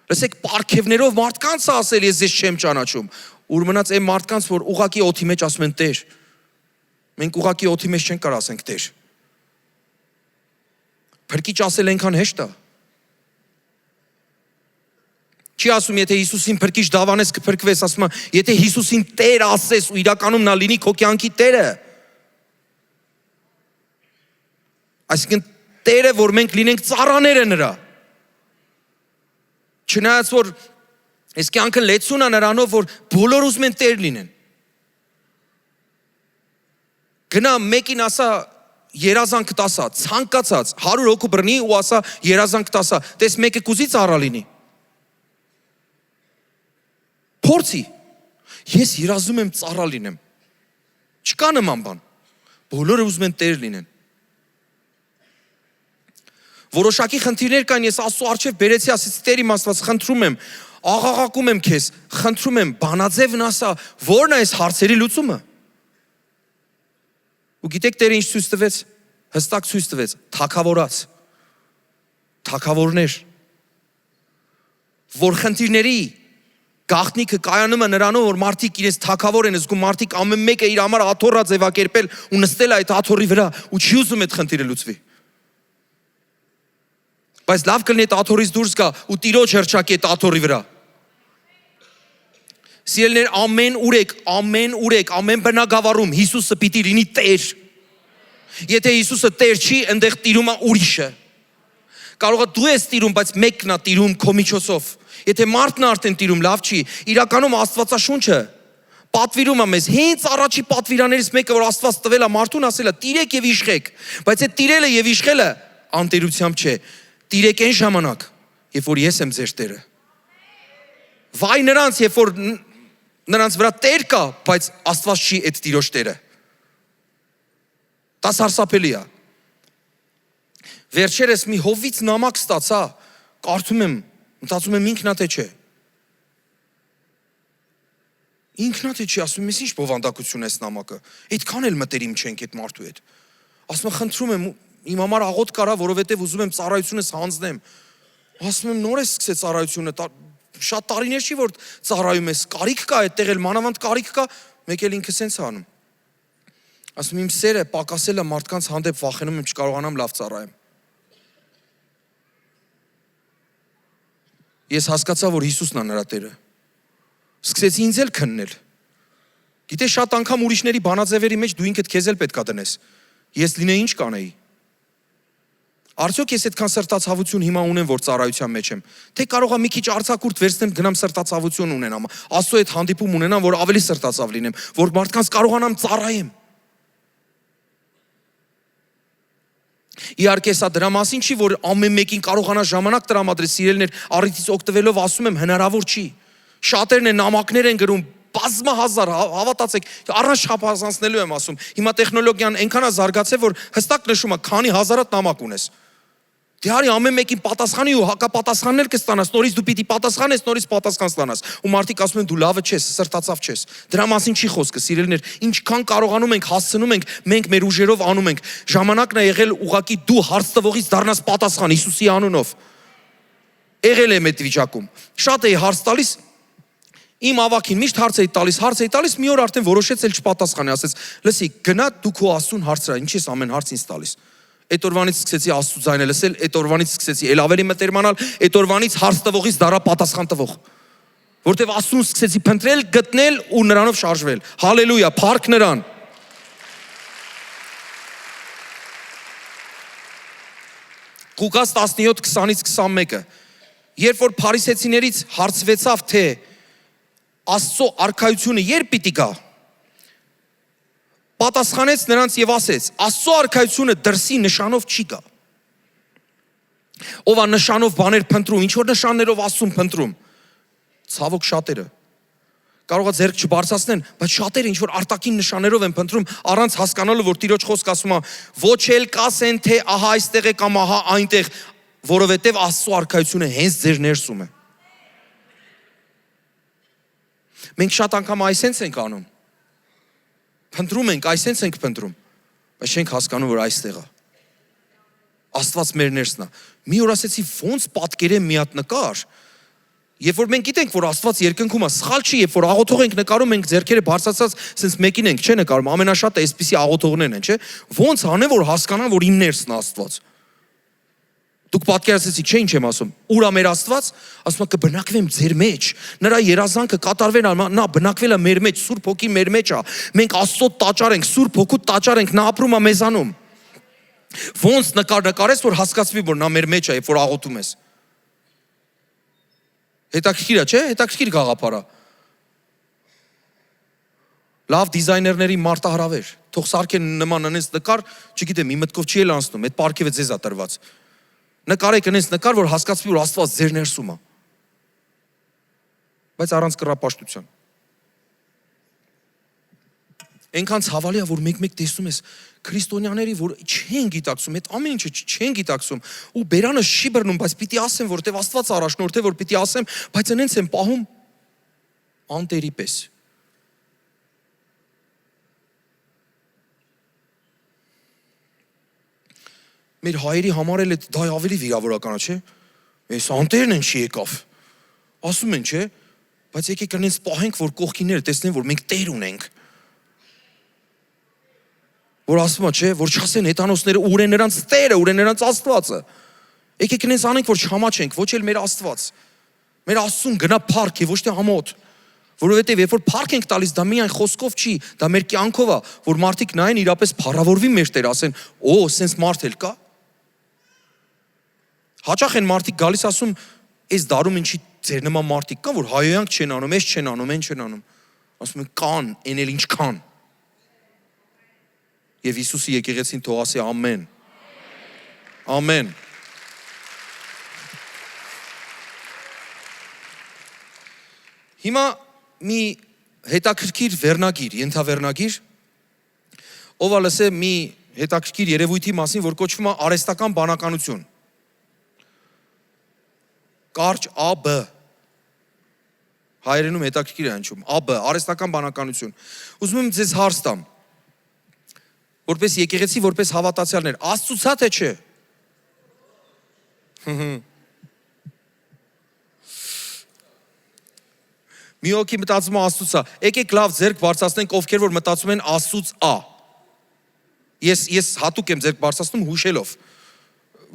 Լսեք, պարգևներով մարդկանց ասել ես ձեզ չեմ ճանաչում։ Ուր մնաց այն մարդկանց, որ ուղակի օդի մեջ ասում են Տեր։ Մենք ուղակի օդի մեջ չենք կարող ասենք Տեր։ Փրկիչ ասել այնքան հեշտ է։ Չի ասում, եթե Հիսուսին փրկիչ դավանես կփրկվես, ասում է, եթե Հիսուսին Տեր ասես ու իրականում նա լինի քո կյանքի Տերը։ Այսինքն Տերը, որ մենք լինենք ծառաները նրա։ Չնայած որ այս կյանքը լեցուն է նրանով, որ բոլոր ուզում են Տեր լինեն։ Գնա մեկին ասա երազանք տասա, ցանկացած 100 հոգու բռնի ու ասա երազանք տասա, տես մեկը կուզի ծառա լինի։ Փորձի։ Ես երազում եմ ծառա լինեմ։ Չկա նման բան։ Բոլորը ուզում են Տեր լինեն։ Որոշակի խնդիրներ կան, ես Աստծո առջև բերեցի, ասեցի Տեր իմ Աստված, խնդրում եմ, աղաղակում եմ քեզ, խնդրում եմ, բանաձևն ասա, ո՞րն է այս հարցերի լուծումը։ Ու գիտեք Տերը ինչ ցույց տվեց, հստակ ցույց տվեց, թագավորած, թագավորներ, որ խնդիրների գաղտնիքը կայանում է նրանով, որ մարդիկ իրենց թագավոր են զգում, մարդիկ ամեն մեկը իր համար աթոռ է ձևակերպել ու նստել է այդ աթոռի վրա ու չի ուզում այդ խնդիրը լուծվի։ Բայց լավ կլինի այդ աթոռից դուրս գա ու Տիրոջ հռչակի այդ աթոռի վրա։ Սիրելիներ, ամեն ուրեք, ամեն բնակավարում Հիսուսը պիտի լինի Տեր։ Եթե Հիսուսը Տեր չի, այնտեղ տիրում է ուրիշը։ Կարող է դու ես տիրում, բայց մեկն է տիրում քո միջոցով։ Եթե մարդն է արդեն տիրում, լավ չի։ Իրականում Աստվածաշունչը պատվիրում է մեզ, հենց առաջի պատվիրաներից մեկը, որ Աստված տվել է մարդուն, ասել է տիրեք եւ իշխեք, բայց այդ տիրելը եւ իշխելը անտերությամբ չէ։ Տիրեք այն ժամանակ, երբ որ ես եմ ձեր Տերը։ Վայ նրանց, երբ որ նրանց վրա Տեր կա, բայց Աստված չի այդ Տիրոջ Տերը։ Դա սարսափելի է։ Վերջերս մի հովից նամակ ստացա, կարդում եմ, մտածում եմ ինքնատե չէ։ Ինքնատե չի, ասում եմ, ինչ բովանդակություն է այս նամակը։ Այդքան էլ մտերիմ չենք այդ մարդու հետ։ Ասում եմ, խնդրում եմ, իմ համար աղոտ կարա, որովհետև ուզում եմ ծառայությունս հանձնեմ։ Ասում եմ, նոր է սկսել ծառայությունը, շատ տարիներ չի որ ծառայում ես, կարիք կա այդտեղ էլ մանավանդ կարիք կա, մեկ էլ ինքը սենց անում։ Ասում իմ սերը պակասել է մարդկանց հանդեպ, վախենում եմ չկարողանամ լավ ծառայեմ։ Ես հասկացա, որ Հիսուսն է նրա Տերը։ Սկսեցի ինձ էլ քննել։ Գիտես, շատ անգամ ուրիշների բանաձևերի մեջ դու ինքդ քեզ էլ պետքա դնես։ Ես լինեի ինչ կանեի։ Արդյոք ես այդքան սրտացավություն հիմա ունեմ, որ ծառայության մեջ եմ։ Թե կարողա մի քիչ արձակուրդ վերցնեմ, գնամ սրտացավություն ունենամ, Աստծո հետ հանդիպում ունենամ, որ ավելի սրտացավ լինեմ, որ մարդկանց կարողանամ ծառայեմ։ Իհարկե սա դրա մասին չի, որ ամեն մեկին կարողանա ժամանակ տրամադրել, սիրելիներ, առիթից օգտվելով ասում եմ, հնարավոր չի։ Շատերն են նամակներ են գրում, բազմահազար, հավատացեք, առանց չափազանցնելու եմ ասում։ Հիմա տեխնոլոգիան այնքան է զարգացել, որ հստակ նշում է, քանի հազարատ նամակ ունես։ Դե արի ամեն մեկին պատասխանի ու հակապատասխաններ կստանաս, նորից դու պիտի պատասխանես, նորից պատասխան ստանաս։ Ու մարդիկ ասում են դու լավը չես, սրտացավ չես։ Դրա մասին չի խոսքը, սիրելիներ, ինչքան կարողանում ենք, հասցնում ենք, մենք մեր ուժերով անում ենք։ Ժամանակն է եղել ուղակի դու հարց տվողից դառնաս պատասխան Հիսուսի անունով։ Եղել եմ այդ վիճակում։ Շատ էի հարց տալիս, իմ ավակին միշտ հարց էի տալիս, մի օր արդեն որոշեց էլ չպատասխանի, ասեց, լսի, գնա դու քո Աստծուն հարցրա, ինչ ես ամեն հարց ինձ տալիս։ Այդ օրվանից սկսեցի Աստծո ձայնը լսել, այդ օրվանից սկսեցի էլ ավելի մտերմանալ, այդ օրվանից հարց տվողից դառա պատասխան տվող։ Որտեվ Աստծուն սկսեցի փնտրել, գտնել ու նրանով շարժվել։ Հալելույա, փառք նրան։ Ղուկաս 17:20-21-ը։ Երբ որ փարիսեցիներից հարցվեցավ, թե Աստծո արքայությունը երբ պիտի գա, պատասխանեց նրանց եւ ասեց. Աստծո արքայությունը դրսի նշանով չի գա։ Ով է նշանով բաներ փնտրում, ինչ որ նշաններով Աստծուն փնտրում։ Ցավոք շատերը։ Կարող է ձեռք չբարձրացնեն, բայց շատերը ինչ որ արտաքին նշաններով են փնտրում, առանց հասկանալու, որ Տիրոջ խոսքը ասում է, ոչ էլ կասեն, թե ահա այստեղ է կամ ահա այնտեղ, որովհետեւ Աստծո արքայությունը հենց ձեր ներսում է։ Մենք շատ անգամ այսենց ենք անում։ Փնտրում ենք, այսենց ենք փնտրում, բայց չենք հասկանում, որ այստեղ է։ Աստված մեր ներսն է։ Մի օր ասեցի, ոնց պատկերեմ մի հատ նկար, երբ որ մենք գիտենք, որ Աստված երկնքում է, սխալ չի, երբ որ աղոթող ենք նկարում, ենք ձեռքերը բարձրացած, sense մեկին ենք, չէ՞ նկարում, ամենաշատը այսպիսի աղոթողներն են, չէ՞։ Ոնց անեմ, որ հասկանան, որ իմ ներսն է Աստված։ Դուք պատկերացրեցիք, չէ՞ ինչ եմ ասում։ Ուր է մեր Աստված, ասում է կբնակվեմ ձեր մեջ։ Նրա երազանքը կատարվեն, նա բնակվել է մեր մեջ, Սուրբ Հոգի մեր մեջ է։ Մենք Աստծո տաճար ենք, Սուրբ Հոգու տաճար ենք, նա ապրում է մեզանում։ Ոնց նկարես, որ հասկացվի, որ նա մեր մեջ է, երբ որ աղոթում ես։ Հետաքրքիր է, չէ՞, հետաքրքիր գաղափար է։ Լավ դիզայներների մարտահրավեր, թող սարքեն նման անես նկար, չգիտեմ, մի մտքով չի էլ անցնում, այդ պարգևը ձեզ է տրված։ Նկարեք այնպես նկար, որ հասկացվի, որ Աստված ձեր ներսում է։ Բայց առանց կռապաշտության։ Այնքան ցավալի է, որ մեկ-մեկ տեսնում ես քրիստոնյաների, որ չեն գիտակցում, այդ ամեն ինչը չեն գիտակցում, ու բերանը չի բռնում, բայց պիտի ասեմ, որտեվ Աստված առաջնորդ է, որ պիտի ասեմ, բայց այնց են պահում անտերի պես։ Մեր հայերի համար էլ դա ավելի վիրավորական է, չէ՞։ Այս անտերն են չի եկավ։ Ասում են, չէ՞, բայց եկեք այնպես պահենք, որ կողքինները տեսնեն, որ մենք Տեր ունենք։ Որ ասում է, չէ, որ չասեն հեթանոսները ուր է նրանց Տերը, ուր է նրանց Աստվածը։ Եկեք այնպես անենք, որ չհամաչենք, ոչ էլ մեր Աստված։ Մեր Աստծուն գնա փառք է, ոչ թե ամոթ։ Որովհետև երբ որ փառք ենք տալիս, դա միայն խոսքով չի, դա մեր կյանքով է, որ մարդիկ նայեն իրապես փառավորվի մեր Տեր, ասեն, օ, սենց մարդ էլ կա։ Հաճախ են մարդիկ գալիս ասում, այս դարում ինչի ձեր նման մարդիկ կան, որ հայոյանք չեն անում, այս չեն անում, այն չեն անում։ Ասում են կան, այն էլ ինչքան։ Եվ Հիսուսի եկեղեցին թող ասի ամեն։ Ամեն։ Հիմա մի հետաքրքիր վերնագիր, ենթավերնագիր, ով ա լսե մի հետաքրքիր երևույթի մասին, որ կոչվում է արհեստական բանականություն։ Կարճ AB հայերենում հետաքրքիր է հնչում AB արհեստական բանականություն։ Ուզում եմ ձեզ հարց տամ, որպես եկեղեցի, որպես հավատացյալներ, Աստծուց է թե չէ։ Մի հոգի մտածում է Աստծուց է։ Եկեք լավ ձեռք բարձրացնենք, ովքեր որ մտածում են Աստծուց է։ Ես հատուկ եմ ձեռք բարձրացնում հուշելով,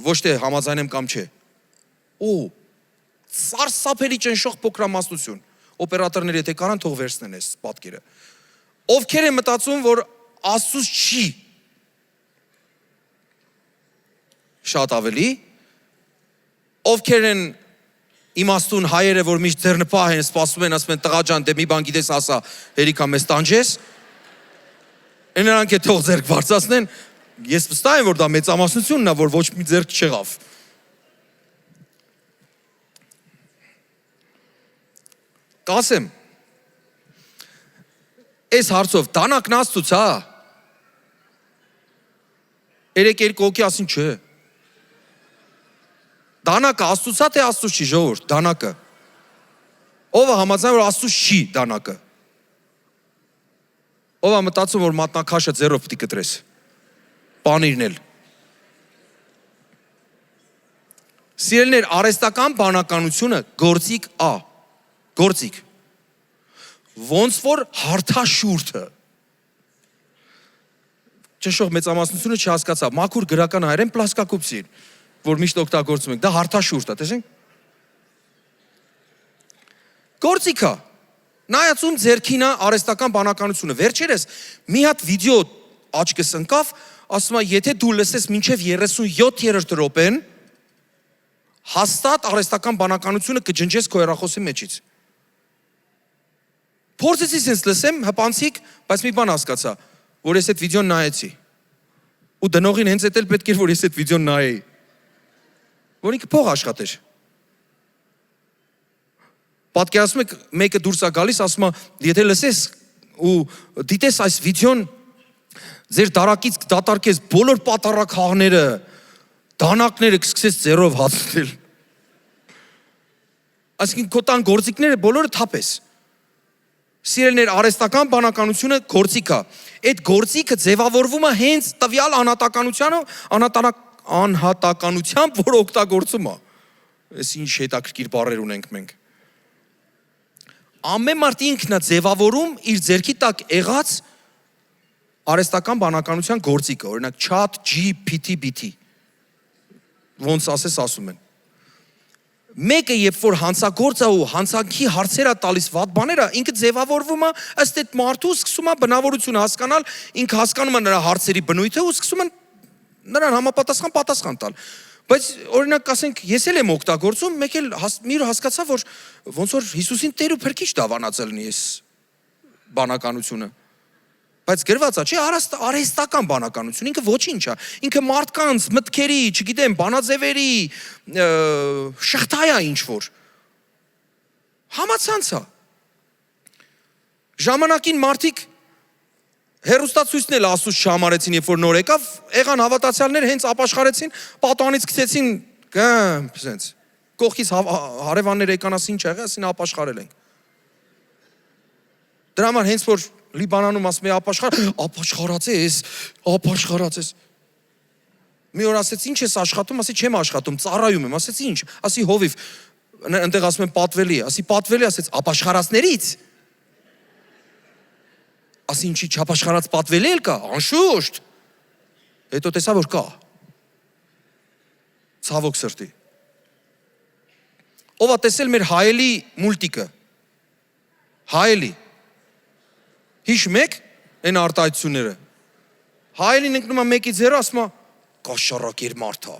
ոչ թե համաձայն եմ կամ չէ։ Օ Սարսափելի ճնշող փոքրամասնություն։ Օպերատորները եթե կարան թող վերցնեն այս պատկերը։ Ովքեր են մտածում, որ Աստծուց չի։ Շատ ավելի։ Ովքեր են իմաստուն հայերը, որ միշտ ձեռնպահ են, սպասում են, ասում են տղա ջան, դե մի բան գիտես ասա, հերիքա մեզ տանջես։ Նրանք է թող ձեռք բարձրացնեն, ես վստահ եմ, որ դա մեծամասնությունն է, որ ոչ մի ձեռք չեղավ։ Կասեմ, այս հարցով դանակն Աստծուց, հա։ Երեք երկու հոգի ասին չէ։ Դանակը Աստծուց է, թե Աստծուց չի, ժողովուրդ, դանակը։ Ով է համաձայն, որ Աստծուց չի դանակը։ Ով է մտածում, որ մատնաքաշը ձեռով պիտի կտրես։ Պանիրն էլ։ Սիրելիներ, արհեստական բանականությունը գործիք ա։ Գործիք։ Ոնց որ հարթաշուրթը։ Ճշող մեծամասնությունը չհասկացավ։ Մաքուր գրական հայերեն պլասկակուպսին, որ միշտ օգտագործում ենք, դա հարթաշուրթ է, տեսեք։ Գործիքա։ Նայածում ձերքինա արհեստական բանականությունը։ Վերջերս մի հատ վիդեո աչքս ընկավ, ասում է, եթե դու լսես մինչև 37-րդ րոպեն, հաստատ արհեստական բանականությունը կջնջես քո հեռախոսի մեջից։ Փորձեցի sense լսեմ, հպանցիկ, բայց մի բան հասկացա, որ ես այդ վիդեոն նայեցի։ Ու դնողին հենց էդ էլ պետք էր, որ ես այդ վիդեոն նայեի։ Որ ինքը փող աշխատեր։ Պատկերացնում եք, մեկը դուրս է գալիս, ասում է, եթե լսես ու դիտես այս վիդեոն, ձեր դարակից դատարկես բոլոր պատարակ հաղները, դանակները կսկսես ձեռով հացնել։ Այսինքն քո տան գործիքները բոլորը թափես։ Սիրելիներ, արհեստական բանականությունը գործիք է։ Այդ գործիքը ձևավորվում է հենց տվյալ անհատականությամբ, որ օգտագործում է։ Այս ինչ հետաքրքիր բառեր ունենք մենք։ Ամեն մարդ ինքն է ձևավորում իր ձեռքի տակ եղած արհեստական բանականության գործիքը, օրինակ chat GPT, ոնց ասես ասում են։ Մեկը երբ որ հանցագործը ու հանցանքի հարցերը տալիս վատ բաները, ինքը ձևավորվում է ըստ այդ մարդու սկսում է բնավորությունը հասկանալ, ինքը հասկանում է նրա հարցերի բնույթը ու սկսում է նրան համապատասխան պատասխան տալ։ Բայց օրինակ ասենք, ես էլ եմ օգտագործում, մեկ էլ մի օր հասկացա, որ ոնց որ Հիսուսին Տեր ու Փրկիչ դավանացել լինի այս բանականությունը։ Բայց գրված է, չէ, արհեստական բանականություն, ինքը ոչինչ է, ինքը մարդկանց մտքերի, չգիտեմ, բանաձևերի շղթա է ինչ որ։ Համացանց է։ Ժամանակին մարդիկ հերոստացույցն էլ Աստծուց չհամարեցին, երբ որ նոր եկավ, եղան հավատացյալներ հենց ապաշխարեցին, պատանից գցեցին, սենց, կողքից հարևաններ եկան, ասին ինչ եղել, ասին ապաշխարել ենք։ Դրա համար հենց որ Լիբանանում ասում է ապաշխարած ես։ Մի օր ասեց, ինչ ես աշխատում, ասի չեմ աշխատում, ծառայում եմ, ասեց ինչ, ասի հովիվ, ընդեղ ասում եմ պատվելի, ասի պատվելի, ասեց ապաշխարածներից։ Ասի ինչի չապաշխարած պատվելի էլ կա, անշուշտ։ Հետո տեսա, որ կա։ Ցավոք սրտի։ Ով է տեսել մեր հայելի մուլտիկը։ Հայելի։ Հիշում եք այն արտահայտությունները։ Հայելին ընկնում է մեկի ձեռը, ասում է, կաշառակեր մարդ է։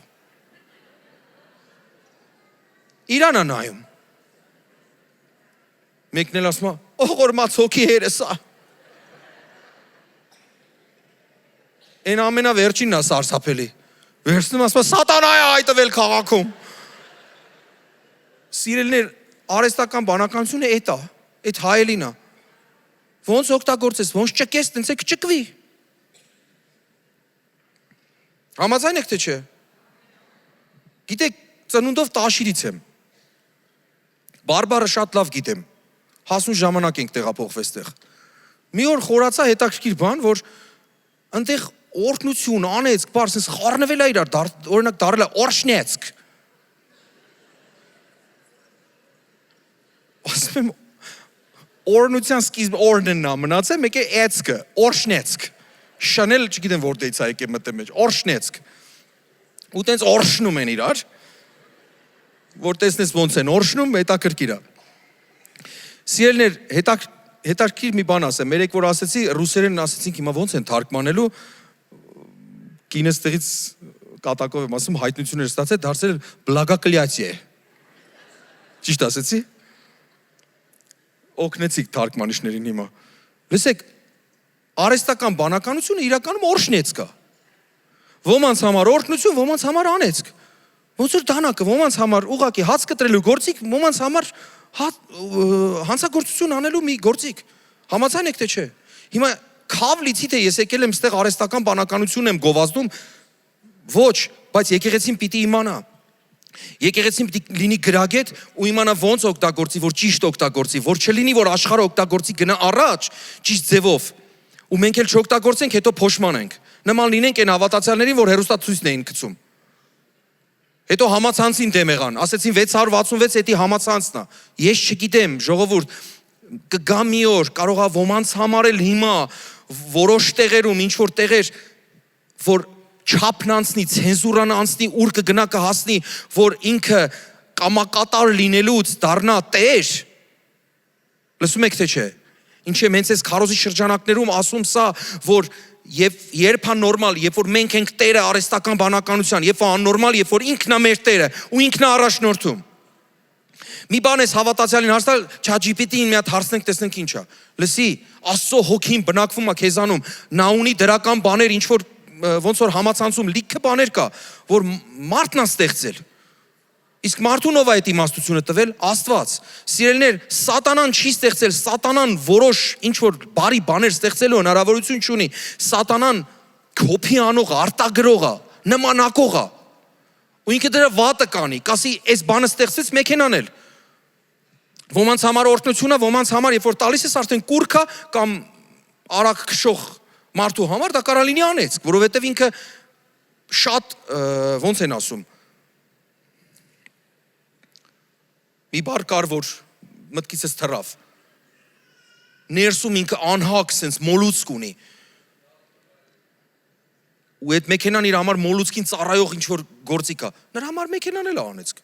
Իրան է նայում։ Մեկն էլ ասում է, ողորմած հոգի հերս է։ Այն ամենավերջինն է սարսափելի։ Վերցնում ասում է, սատանա է հայտնվել քաղաքում։ Սիրելիներ, արհեստական բանականությունը էդ է, այդ հայելին է։ Ոնց օգտագործես, ոնց ճկես, տենց է կճկվի։ Համաձայն եք թե չէ։ Գիտեք, ծնունդով տաշիրից եմ։ Բարբարը շատ լավ գիտեմ։ Հասուն ժամանակ ենք տեղափոխվեց տեղ։ Մի օր խորացա հետաքրքիր բան, որ այնտեղ օրհնություն, անեծք, բարձ խառնվել է իրար, օրինակ դարել է օրշնեցք։ Ասում եմ, օրնության սկիզբ օրնն է մնացել, մեկ է էցքը, օրշնեցք։ Շանել, չգիտեմ որտեղից է եկել մտել մեջ, օրշնեցք։ Ու տենց օրշնում են իրար, որ տեսնես ոնց են օրշնում, հետաքրքիր է։ Սիրելիներ, հետարքիր մի բան ասեմ, երեք որ ասեցի, ռուսերենն ասեցինք, հիմա ոնց են թարգմանելու, կինս տեղից կատակով եմ ասում, հայտնություններ ստացել, դարձել բլագակլյացիե։ Ճիշտ ասեցի։ Օգնեցիք թարգմանիչներին հիմա։ Լսեք, արհեստական բանականությունը իրականում օրհնեց կա։ Ոմանց համար օրհնություն, ոմանց համար անեծք։ Ոնց որ դանակը, ոմանց համար ուղակի հաց կտրելու գործիք, ոմանց համար հանցագործություն անելու մի գործիք։ Համաձայն եք թե չէ։ Հիմա քավլիցի թե ես եկել եմ ստեղ արհեստական բանականություն եմ գովազդում, ոչ, բայց եկեղեցին պիտի իմանա։ Եկեղեցին պիտի լինի գրագետ ու իմանա ոնց օգտագործի, որ ճիշտ օգտագործի, որ չլինի, որ աշխարհը օգտագործի գնա առաջ ճիշտ ձևով։ Ու մենք էլ չօգտագործենք, հետո փոշմանենք։ Նման լինենք այն հավատացյալներին, որ հերոստացույցն էին գցում։ Հետո համացանցին դեմ եղան, ասեցին 666 էդի համացանցն է։ Ես չգիտեմ, ժողովուրդ, կգա մի օր, կարող է ոմանց համար էլ հիմա որոշ տեղերում ինչ որ տեղեր, որ չափն անցնի, ցենզուրան անցնի, ուր կգնա կհասնի, որ ինքը կամակատար լինելուց դառնա տեր։ Լսում եք թե չէ։ Ինչ եմ հենց այս քարոզի շրջանակներում ասում սա, որ Եվ երբ աննորմալ, երբ որ մենք ենք տերը արհեստական բանականության, երբ որ աննորմալ, երբ որ ինքն է մեր տերը ու ինքն է առաջնորդում։ Մի բան էս հավատացյալին հարցնել, ChatGPT-ին մի հատ հարցնենք, տեսնենք ինչ է։ Լսի, Աստծո հոգին բնակվում է քեզանում, նա ունի դրական բաներ, ինչ որ ոնց որ համացանցում լիքը բաներ կա, որ մարդն է ստեղծել։ Իսկ մարդուն ով է այդ իմաստությունը տվել? Աստված։ Սիրելիներ, սատանան չի ստեղծել, սատանան որոշ ինչ որ բարի բաներ ստեղծելու հնարավորություն չունի։ Սատանան քոփի անող, արտագրող է, նմանակող է։ Ու ինքը դրա վատը կանի, կասի, այս բանը ստեղծվեց մեքենան էլ։ Ոմանց համար օրհնություն է, ոմանց համար երբ որ տալիս ես արդեն կուրքա կամ արագ քշող մարդու համար դա կարա լինի անեծք, որովհետև ինքը շատ ոնց են ասում մի բառ կար, որ մտքիցս թռավ։ Ներսում ինքը անհակ սենց մոլուցք ունի։ Ու այդ մեքենան իր համար մոլուցքին ծառայող ինչ որ գործիք է։ Նրա համար մեքենան էլ է անեցք։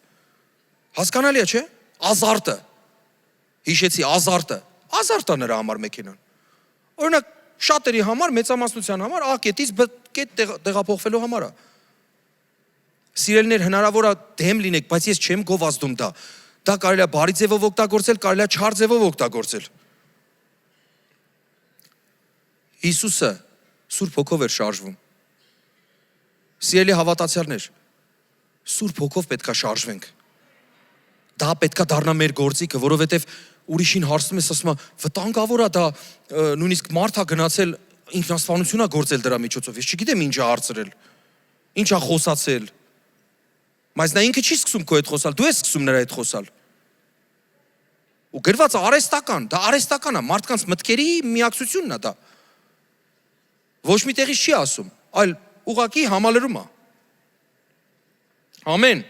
Հասկանալի է, չէ՞։ Ազարտը։ Հիշեցի ազարտը։ Ազարտը նրա համար մեքենան։ Օրինակ շատերի համար մեծամասնության համար A կետից B կետ տեղափոխվելու համար է։ Սիրելիներ, հնարավոր է դեմ լինեք, բայց ես չեմ գովազդում դա։ Դա կարելի է բարի ձևով օգտագործել, կարելի է չար ձևով օգտագործել։ Հիսուսը Սուրբ Հոգով էր շարժվում։ Սիրելի հավատացյալներ, Սուրբ Հոգով պետք է շարժվենք։ Դա պետք է դառնա մեր գործիքը, որովհետև ուրիշին հարցնում ես, ասում է, վտանգավոր է դա, նույնիսկ մարդ է գնացել ինքնասպանություն է գործել դրա միջոցով։ Ես չգիտեմ ինչ է հարցրել, ինչ է խոսացել։ Բայց նա ինքը չի սկսում քո հետ խոսալ, դու ես սկսում նրա հետ խոսալ։ Ու գրված արհեստական, դա արհեստական է, մարդկանց մտքերի միակցությունն է դա։ Ոչ մի տեղից չի ասում, այլ ուղղակի համալրում է։ Ամեն։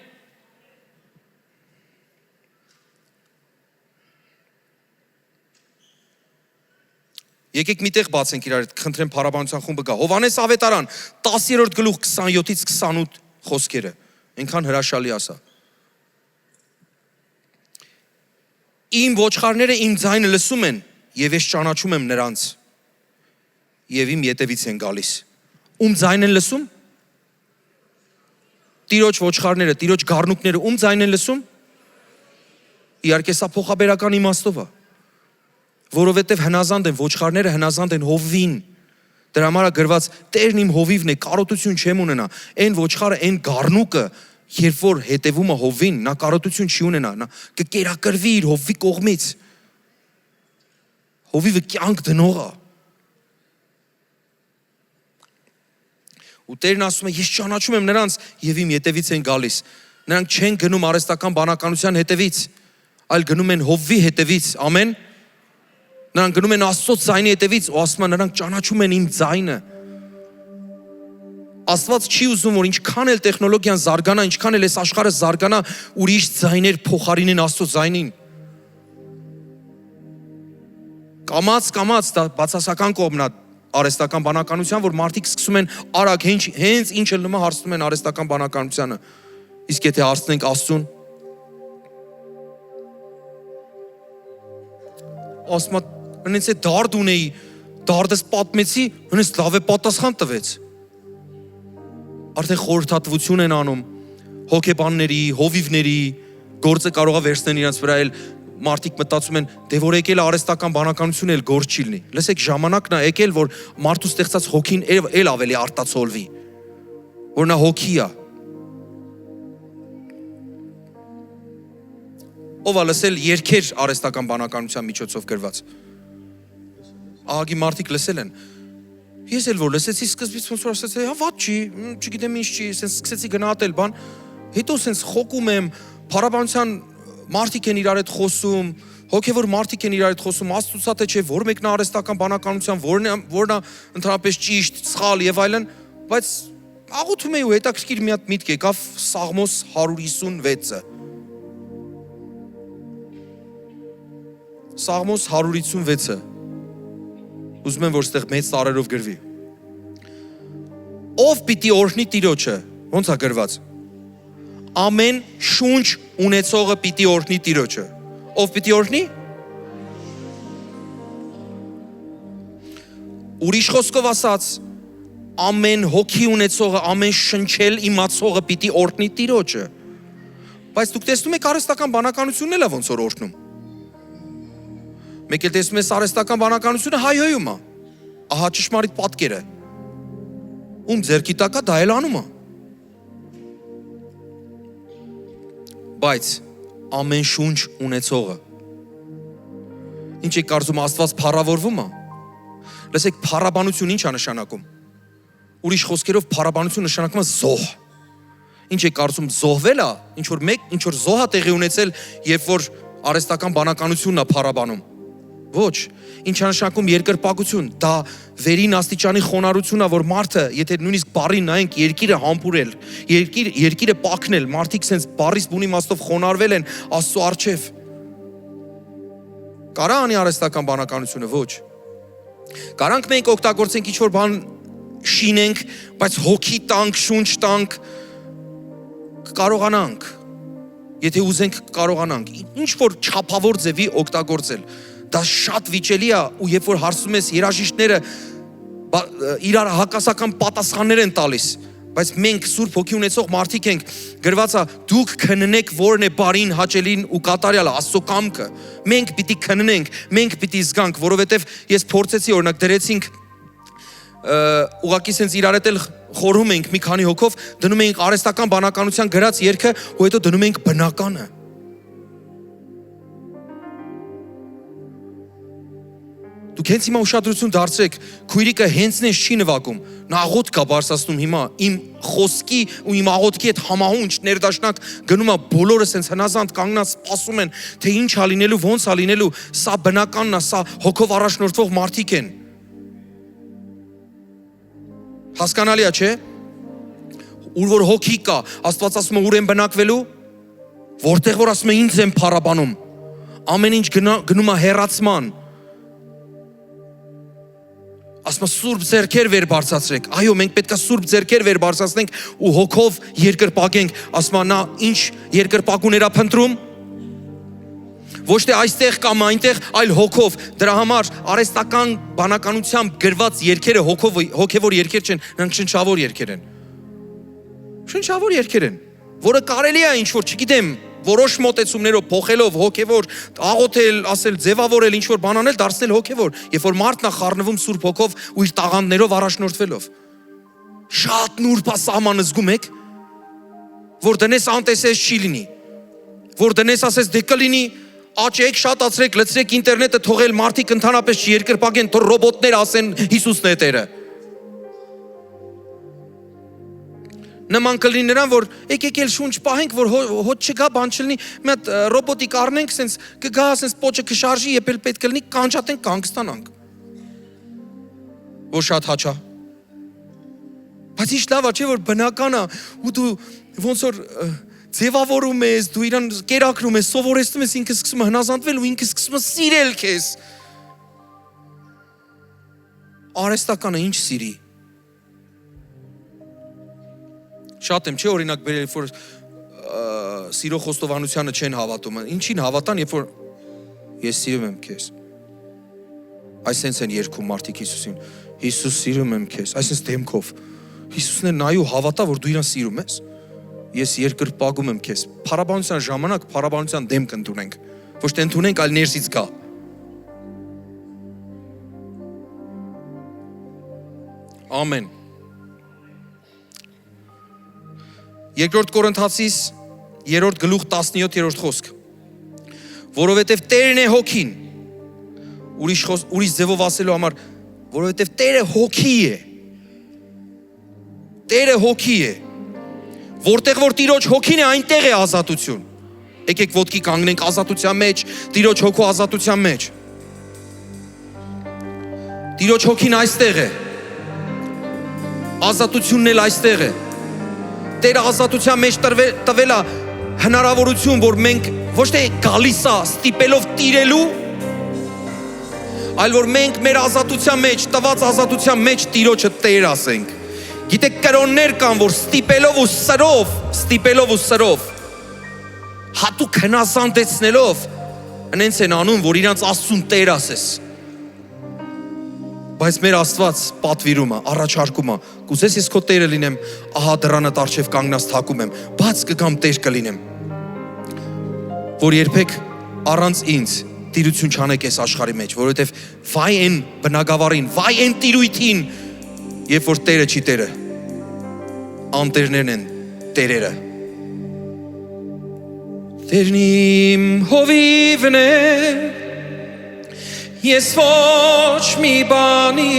Եկեք մի տեղ բացենք իրար հետ, խնդրեմ փառաբանության խումբը գա։ Հովհաննես Ավետարան 10-րդ գլուխ 27-ից 28 խոսքերը։ Այնքան հրաշալի ասա։ Իմ ոչխարները իմ ձայնը լսում են, եւ ես ճանաչում եմ նրանց, եւ իմ ետևից են գալիս։ Ում ձայն են լսում։ Տիրոջ ոչխարները, Տիրոջ գառնուկները ում ձայն են լսում։ Իհարկե սա փոխաբերական իմաստով է, որովհետև հնազանդ են ոչխարները, հնազանդ են հովվին։ Դրա համար է գրված Տերն իմ հովիվն է, կարոտություն չեմ ունենա։ Այն ոչխարը, այն գառնուկը, երբ որ հետևում է հովվին, նա կարոտություն չի ունենա, նա կկերակրվի իր հովվի կողմից։ Հովիվը կյանք դնող է։ Ու Տերն ասում է, ես ճանաչում եմ նրանց եւ իմ ետևից են գալիս։ Նրանք չեն գնում արհեստական բանականության հետևից, այլ գնում են հովվի հետևից։ Ամեն։ Նրանք գնում են Աստծո ձայնի հետևից ու ասում են նրանք ճանաչում են իմ ձայնը։ Աստված չի ուզում, որ ինչքան էլ տեխնոլոգիան զարգանա, ինչքան էլ այս աշխարհը զարգանա, ուրիշ ձայներ փոխարինեն Աստծո ձայնին։ Կամաց դա բացասական կողմն է արհեստական բանականության, որ մարդիկ սկսում են արագ հենց ինչը լմա հարցնում են արհեստական բանականությանը։ Իսկ եթե հարցնենք Աստծուն, ասում հենց է դարդ ունեի, դարդս պատմեցի, հենց լավ է պատասխան տվեց։ Արդեն խորհրդատվություն են անում, հոգեբանների, հովիվների, գործը կարողա վերցնեն իրանց վրա էլ մարդիկ մտածում են, դե որ եկել արհեստական բանականություն էլ գործ չի լինի։ Լսեք, ժամանակն է եկել, որ մարդու ստեղծած հոգին էլ ավելի արտացոլվի, որ նա հոգի է։ Ով է լսել երգեր արհեստական բանականության միջոցով գրված։ Ահագի մարդիկ լսել են։ Ես էլ որ լսեցի սկզբից ոնց որ ասեցի, հա ված չի, չգիտեմ ինչ չի, սենց սկսեցի գնահատել բան, հետո սենց խոկում եմ, փառաբանության մարդիկ են իրար հետ խոսում, հոգևոր մարդիկ են իրար հետ խոսում, Աստծուց թե չէ, որ մեկն է արհեստական բանականության, որն է ընդհանրապես ճիշտ, սխալ եւ այլն, բայց աղոթում էի ու հետաքրքիր մի հատ միտք եկավ Սաղմոս 156-ը։ Սաղմոս 156-ը։ Ուզում եմ, որ ստեղ մեծ տարերով գրվի։ Ով պիտի օրհնի Տիրոջը, ոնց է գրված։ Ամեն շունչ ունեցողը պիտի օրհնի Տիրոջը։ Ով պիտի օրհնի։ Ուրիշ խոսքով ասած, ամեն հոգի ունեցողը, ամեն շնչել իմացողը պիտի օրհնի Տիրոջը։ Բայց դուք տեսնում եք արհեստական բանականությունն էլ է ոնց որ օրհնում։ Մեկ էլ տեսնում ես արհեստական բանականությունը հայհոյում է։ Ահա ճշմարիտ պատկերը։ Ում ձեռքի տակ է դա էլ անում է։ Բայց ամեն շունչ ունեցողը։ Ինչ է կարծում Աստված փառավորվում է։ Լսեք, փառաբանություն ինչ է նշանակում։ Ուրիշ խոսքերով փառաբանություն նշանակում է զոհ։ Ինչ է կարծում զոհվել է, ինչ որ զոհ է տեղի ունեցել, երբ որ արհեստական բանականությունն է փառաբանում։ Ոչ, ինչ նշանակում երկրպագություն, դա վերին աստիճանի խոնարհություն է, որ մարդը, եթե նույնիսկ բառին նայենք, երկիրը համբուրել, երկիրը պակնել, մարդիկ սենց բառից բուն իմաստով խոնարհվել են Աստծո առջև։ Կարա անի արհեստական բանականությունը, ոչ։ Կարանք մենք օգտագործենք ինչ-որ բան շինենք, բայց հոգի տանք, շունչ տանք, կարողանանք, եթե ուզենք կարողանանք, ինչ-որ չափավոր ձևի օգտագործել։ Դա շատ վիճելի է ու երբ որ հարցում ես երաժիշտները իրար հակասական պատասխաններ են տալիս, բայց մենք Սուրբ Հոգի ունեցող մարդիկ ենք, գրված է դուք քննեք որն է բարին, հաճելին ու կատարյալը, Աստծո կամքը։ Մենք պիտի քննենք, մենք պիտի զգանք, որովհետև ես փորձեցի օրինակ դրեցինք ուղղակի սենց իրար հետ էլ խորհում ենք մի քանի հոգով, դնում էինք արհեստական բանականության գրած երգը ու հետո դնում էինք բնականը։ Դուք հենց հիմա ուշադրություն դարձրեք, քույրիկը հենց նես չի նվագում, նա աղոթք կա բարձրացնում հիմա, իմ խոսքի ու իմ աղոթքի հետ համահունչ ներդաշնակ գնում է, բոլորը սենց հնազանդ կանգնած սպասում են, թե ինչ ա լինելու, ոնց ա լինելու, սա բնականն է, սա հոգով առաջնորդվող մարդիկ են։ Հասկանալի է, չէ՞։ Ուր որ հոգի կա, Աստված ասում է ուր են բնակվելու, որտեղ որ ասում է ինձ եմ փառաբանում, ամեն ինչ գնում է հեռացման։ Ասում սուրբ ձեռքեր վեր բարձրացրեք։ Այո, մենք պետք է սուրբ ձեռքեր վեր բարձրացնենք ու հոգով երկրպագենք։ Ասում նա ինչ երկրպագուներ է փնտրում։ Ոչ թե այստեղ կամ այնտեղ, այլ հոգով։ Դրա համար արհեստական բանականությամբ գրված երգերը հոգևոր երգեր չեն, նրանք շնչավոր երգեր են։ Շնչավոր երգեր են, որը կարելի է ինչ որ, չգիտեմ, որոշ մոտեցումներով փոխելով հոգևոր աղոթել, ասել, ձևավորել, ինչ որ բան անել, դարձնել հոգևոր, երբ որ մարդն է խառնվում Սուրբ Հոգով ու իր տաղանդներով առաջնորդվելով։ Շատ նուրբ է սահմանը զգում եք, որ դնես անտեսես չի լինի, որ դնես ասես դե կլինի, աճեք, շատացրեք, լցրեք ինտերնետը, թողել մարդիկ ընդհանրապես չերկրպագեն, թող ռոբոտներ ասեն Հիսուսն է Տերը։ Նման կլինի նրան, որ եկեք էլ շունչ պահենք, որ հոտ չգա, բան չլինի, մի հատ ռոբոտիկ առնենք, սենց կգա, սենց պոչը կշարժի, երբ էլ պետք կլինի, կանչատենք, կանգ ստանանք։ Որ շատ հաճա։ Բայց ինչ լավ է, չէ՞ որ բնական է, ու դու ոնց որ ձևավորում ես, դու իրան կերակրում ես, սովորեցնում ես, ինքը սկսում է հնազանդվել ու ինքը սկսում է սիրել քեզ։ Արհեստականը ինչ սիրի։ Շատ եմ, չէ՞ օրինակ բերել, երբ որ սիրո խոստովանությանը չեն հավատում։ Ինչին հավատան, երբ որ ես սիրում եմ քեզ։ Այսենց են երգում մարդիկ Հիսուսին։ Հիսուս սիրում եմ քեզ, այսենց դեմքով։ Հիսուսն է նայ ու հավատա, որ դու իրան սիրում ես։ Ես երկրպագում եմ քեզ։ Փառաբանության ժամանակ փառաբանության դեմք ընդունենք։ Ոչ թե ընդունենք, այլ ներսից գա։ Ամեն։ Երկրորդ Կորինթացիս 3-րդ գլուխ 17-րդ խոսք։ Որովհետև Տերն է հոգին։ Ուրիշ ձևով ասելու համար, որովհետև Տերը հոգի է։ Տերը հոգի է։ Որտեղ որ Տիրոջ հոգին է, այնտեղ է ազատություն։ Եկեք ոտքի կանգնենք ազատության մեջ, Տիրոջ հոգու ազատության մեջ։ Տիրոջ հոգին այստեղ է։ Ազատությունն էլ այստեղ է։ Տերը ազատության մեջ տվել է հնարավորություն, որ մենք ոչ թե գալիս է ստիպելով տիրելու, այլ որ մենք մեր ազատության մեջ, տված ազատության մեջ Տիրոջը Տեր ասենք։ Գիտեք, կրոններ կան, որ ստիպելով ու սրով, հատուկ հնազանդեցնելով, ընենց են անում, որ իրանց Աստծուն Տեր ասես։ Բայց մեր Աստված պատվիրում է, առաջարկում է, կուզես ես քո Տերը լինեմ, ահա դռանը առջև կանգնած թակում եմ, բաց կգամ Տեր կլինեմ։ Որ երբեք առանց ինձ տիրություն չանեք այս աշխարհի մեջ, որովհետև վայ են բնագավառին, վայ են տիրույթին, երբ որ Տերը չի Տերը, անտերներն են Տերերը։ Տերն իմ հովիվն է, ես ոչ մի բանի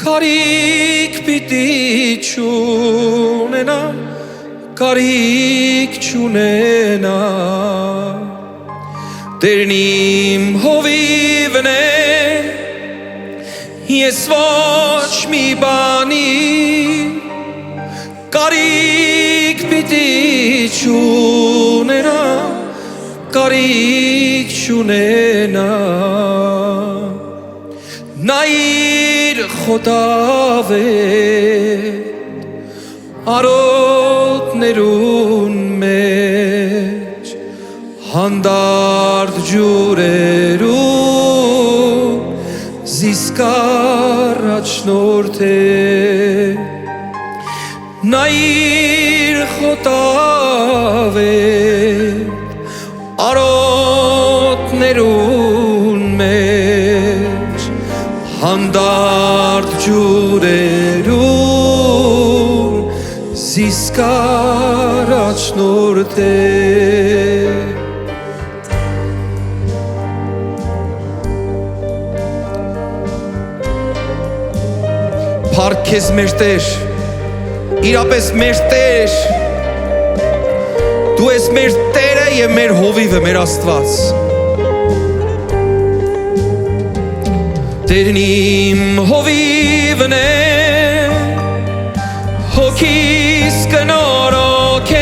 կարիք պիտի չունենա, կարիք չունենա։ Տերն իմ հովիվն է, ես ոչ մի բանի կարիք պիտի չունենա, կարիք չունենա։ Նա իր խոտավետ արոտներուն մեջ հանդարտ ջուրերում զիսկար աչնորդ է։ Նա իր խոտավետ արոտներուն մեջ հանդարտ ջուրերում զիսկար աչնորդ է։ Փառք քեզ մեր Տեր, իրապես մեր Տեր, դու ես մեր Տերը և մեր հովիվը, մեր Աստված։ Տերն իմ հովիվն է, հոգիս կնորոք է,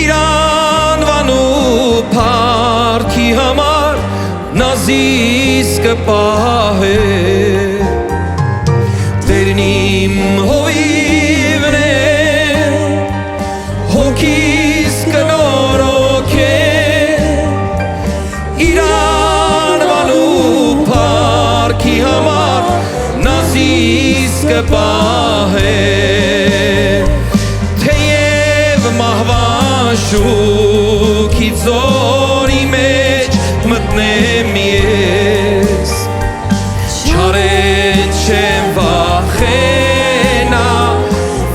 իր անվանու փառքի համար նա զիս կպահե։ Տերն իմ հովիվն է, հոգիս կնորոք է, իր անվանու փառքի համար նա զիս կպահե։ Թեև մահվան շուքի ձորի մեջ մտնեմ ես, չարետ չեմ վախենա,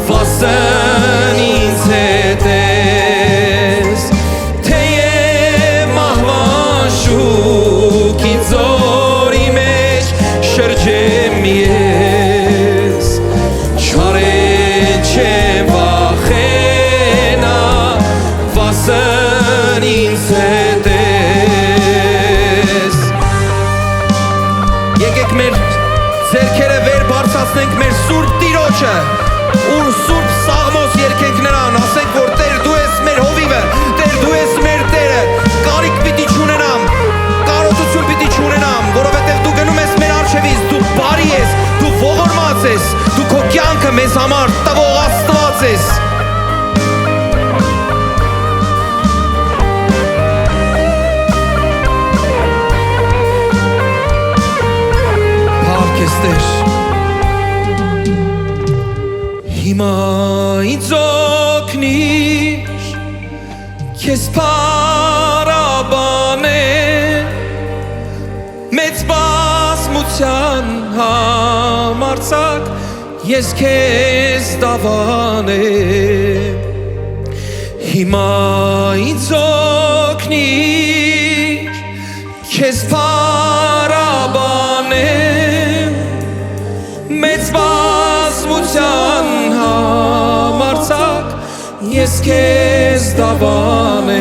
վասն ինձ հետ ես։ Թեև մահվան շուքի ձորի մեջ շրջեմ ես, չարետ չեմ վախենա, վասն ինձ հետ ես։ Եկեք մեր ձեռքերը վեր բարձրացնենք մեր Սուրբ Տիրոջը, ու Սուրբ Սաղմոս երգենք նրան, ասենք, որ Տեր դու ես մեր հովիվը, Տեր դու ես մեր Տերը, կարիք պիտի չունենամ, կարոտություն պիտի չունենամ, որովհետև դու գնում ես մեր առջևից, դու բարի ես, դու ողորմած ես, դու քո կյանքը մեզ համար տվող Աստված ես։ Հիմա ինձ օգնիր քեզ փառաբանել մեծ բազմության համարձակ ես քեզ դավանեմ Հիմա ինձ օգնիր քեզ փառաբանել մեծ բազմության համարձակ ես քեզ դավանեմ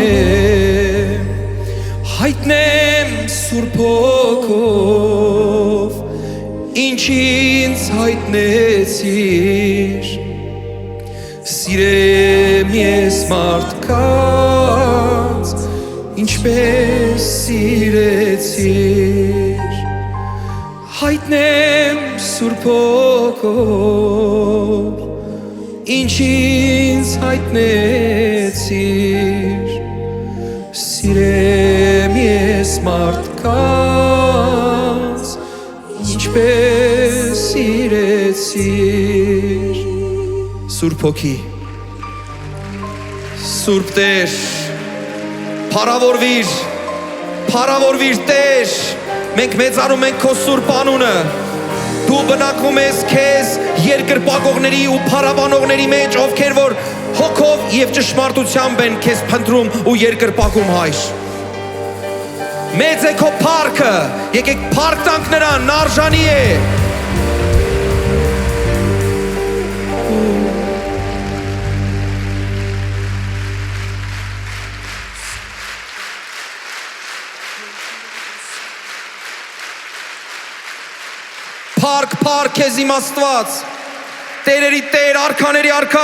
հայտնեմ Սուրբ Հոգով ինչ ինձ հայտնեցիր սիրեմ ես մարդկանց ինչպես սիրեցիր հայտնեմ Սուրբ Հոգով ինչ ինձ հայտնեցիր սիրեմ ես մարդկանց ինչպես սիրեցիր Սուրբ Հոգի Սուրբ Տեր փառավորվիր Տեր մենք մեծարում ենք քո Սուրբ անունը դու բնակվում ես քեզ երկրպագողների ու փառաբանողների մեջ ովքեր որ հոգով եւ ճշմարտությամբ են քեզ փնտրում ու երկրպագում Հայր մեծ է քո փառքը եկեք փառք տանք նրան նա արժանի է Փառք քեզ իմ Աստված Տերերի Տեր արքաների արքա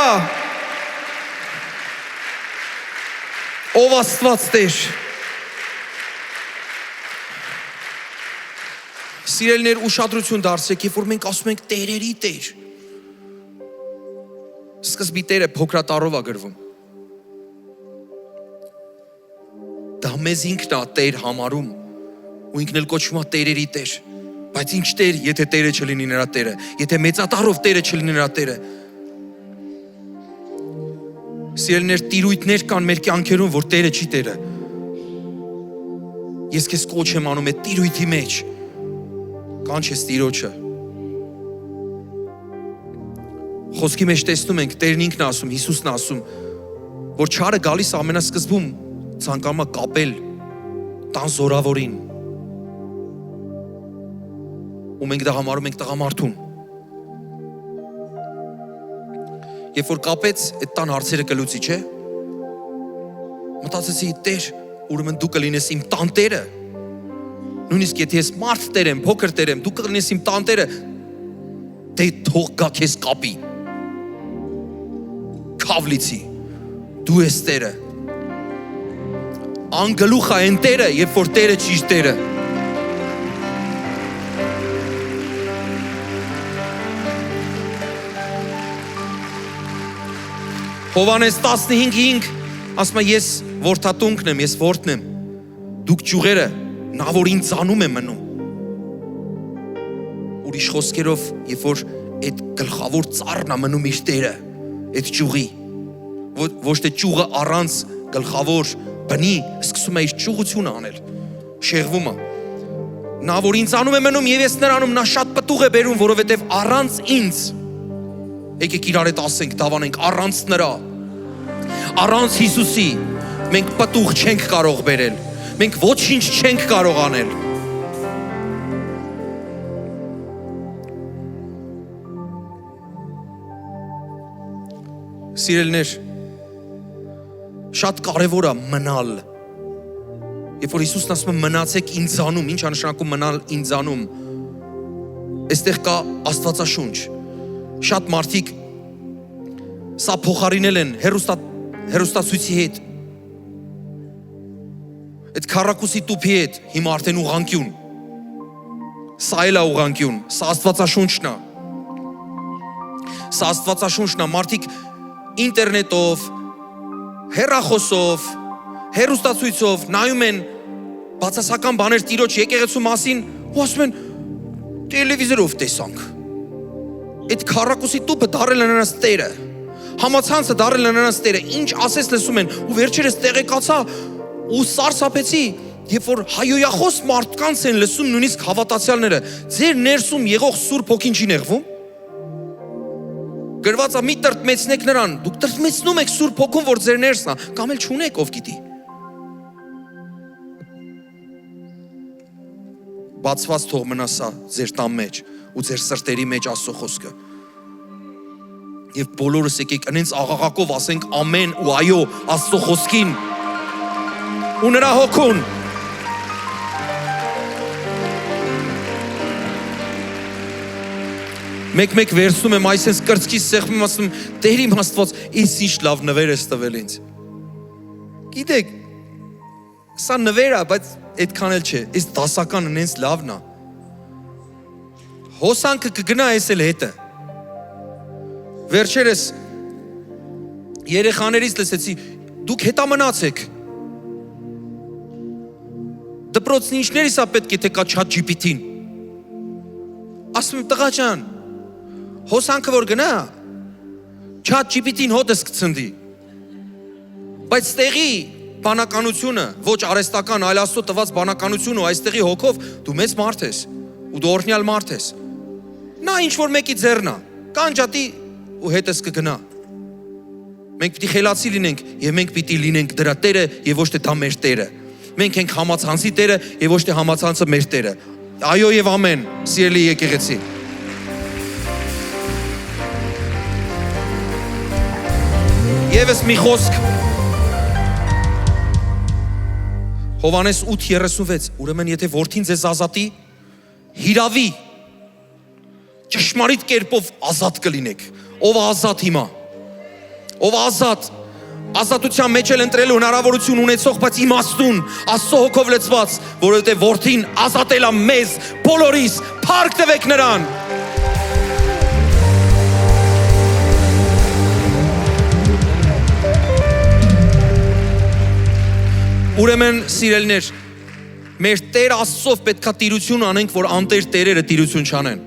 Ով Աստված Տեր Սիրելիներ ուշադրություն դարձրեք երբ որ մենք ասում ենք Տերերի Տեր Սկզբի Տերը փոքրատառով է գրվում Դա մեզ ինքն է Տեր համարում ու ինքն էլ կոչվում է Տերերի Տեր Բայց ինչ Տեր, եթե Տերը չլինի նրա Տերը, եթե մեծատառով Տերը չլինի նրա Տերը։ Սիրելիներ, տիրույթներ կան մեր կյանքերում, որ Տերը չի Տերը։ Ես քեզ կոչ եմ անում այդ տիրույթի մեջ։ Կանչես Տիրոջը։ Խոսքի մեջ տեսնում ենք Տերն ինքն է ասում, Հիսուսն է ասում, որ չարը գալիս ամենասկզբում ցանկանում է կապել տան զորավորին։ ու մենք դա համարում ենք տղամարդուն։ Երբ որ կապեց, այդ տան հարցերը կլուծի, չէ՞։ Մտածեցի, Տեր, ուրեմն դու կլինես իմ տան Տերը։ Նույնիսկ եթե ես մարդ Տեր եմ, փոքր Տեր եմ, դու կլինես իմ տան Տերը, դե թող գա քեզ կապի։ Քավլիցի, դու ես Տերը։ Անգլուխ է այն Տերը, երբ որ Տերը ճիշտ Տերը։ Հովանես 15:5 ասում է ես որդատունքն եմ, ես որդն եմ, դուք ճյուղերը, նա որ ինձ անում է մնում։ Ուրիշ խոսքերով, երբ որ այդ գլխավոր ծառն է մնում իր Տերը, այդ ճյուղի, ոչ թե ճյուղը առանց գլխավոր բնի, սկսում է իր ճյուղությունը անել, շեղվում է։ Նա որ ինձ անում է մնում եւ ես նրանում, նա շատ պտուղ է բերում, որովհետեւ առանց ինձ եկեք իրար հետ ասենք, դավանենք առանց նրա, առանց Հիսուսի մենք պտուղ չենք կարող բերել, մենք ոչինչ չենք կարող անել։ Սիրելիներ, շատ կարևոր է մնալ։ Երբ որ Հիսուսն ասում է մնացեք ինձանում, ինչ է նշանակում մնալ ինձանում։ Այստեղ կա Աստվածաշունչ։ Շատ մարդիկ սա փոխարինել են հերոստացույցի հետ, այդ քառակուսի տուփի հետ, հիմա արդեն ուղղանկյուն, սա էլ է ուղղանկյուն, սա Աստվածաշունչն է, մարդիկ ինտերնետով, հեռախոսով, հեռուստացույցով նայում են բացասական բաներ Տիրոջ եկեղեցու մասին ու ասում են տելևիզորով տեսանք։ Այդ քառակուսի տուփը դարել է նրանց Տերը։ Համացանցը դարել է նրանց տերը, ինչ ասես լսում են, ու վերջերս տեղեկացա ու սարսափեցի, երբ որ հայոյախոս մարդկանց են լսում նույնիսկ հավատացյալները, ձեր ներսում եղող Սուրբ Հոգին չի նեղվում։ Գրված է՝ մի տրտմեցնեք նրան, դուք տրտմեցնում եք Սուրբ Հոգուն, որ ձեր ներսն է, կամ էլ չունեք, ով գիտի։ Բացված թող մնա սա ձեր տան մեջ ու ձեր սրտերի մեջ Աստծո խոսքը։ Եվ բոլորս եկեք այնց աղաղակով ասենք ամեն ու այո Աստծո խոսքին ու նրա հոգուն։ Մեկ-մեկ վերցնում եմ այսպես կրծքիս սեղմում եմ ասում Տեր իմ Աստված, ես ինչ լավ նվեր ես տվել ինձ։ Գիտեք, սա նվեր է, բայց այդքան էլ չէ, այս դասական ինձ լավն է։ Հոսանքը կգնա ես էլ հետը։ Վերջերս երեխաներից լսեցի, դուք հետամնացեք։ Դպրոցն ինչներիս է պետք է թե կա ChatGPT-ին։ Ասում եմ տղա ջան, հոսանքը որ գնա, ChatGPT-ին հոտս կցնդի։ Բայց տեղի բանականությունը, ոչ արհեստական, այլ Աստծո տված բանականությունը ու այստեղի հոգով դու մեծ մարդ ես ու դու օրհնյալ մարդ ես։ Նա ինչ որ մեկի ձեռնա, կանջատի ու հետս կգնա։ Մենք պիտի խելացի լինենք եւ մենք պիտի լինենք դրա տերը եւ ոչ թե դա մեր տերը։ Մենք ենք համացանցի տերը եւ ոչ թե համացանցը մեր տերը։ Այո եւ ամեն, սիրելի եկեղեցի։ Եվս մի խոսք Հովանես 8:36, ուրեմն եթե որդին ձեզ ազատի, հիրավի ճշմարիտ կերպով ազատ կլինեք։ Ով ազատ հիմա։ Ով ազատ, ազատության մեջ էլ ընտրելու հնարավորություն ունեցող, բայց իմաստուն, Աստծո հոգով լցված, որովհետև որդին ազատել է մեզ, բոլորիս, փառք տվեք նրան։ Ուրեմն սիրելիներ, մեր Տեր Աստծով պետքա տիրություն անենք, որ անտեր տերերը տիրություն չանեն։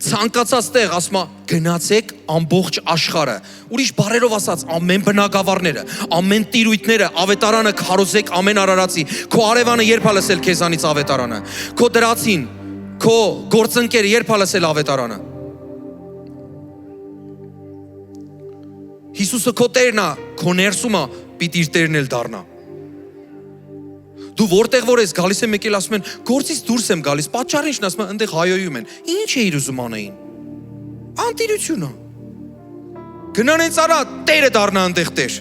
Ցանկացած տեղ ասում է գնացեք ամբողջ աշխարհը։ Ուրիշ բառերով ասած, ամեն բնակավարները, ամեն տիրույթները, ավետարանը քարոզեք ամեն արարածի։ Քո արևանը երբ է լսել քեզանից ավետարանը։ Քո դրացին, քո գործընկերը երբ է լսել ավետարանը։ Հիսուսը քո Տերն է, քո ներսում է, պիտի իր Տերն էլ դառնա։ Դու որտեղ որ ես գալիս եմ եկել ասում են գործից դուրս եմ գալիս, պատճառը ինչն ասում են այնտեղ հայոյում են։ Ինչ է իր ուզում անեին։ Անտիրությունը։ Գնան են ծառա, Տերը դառնա այնտեղ Տեր։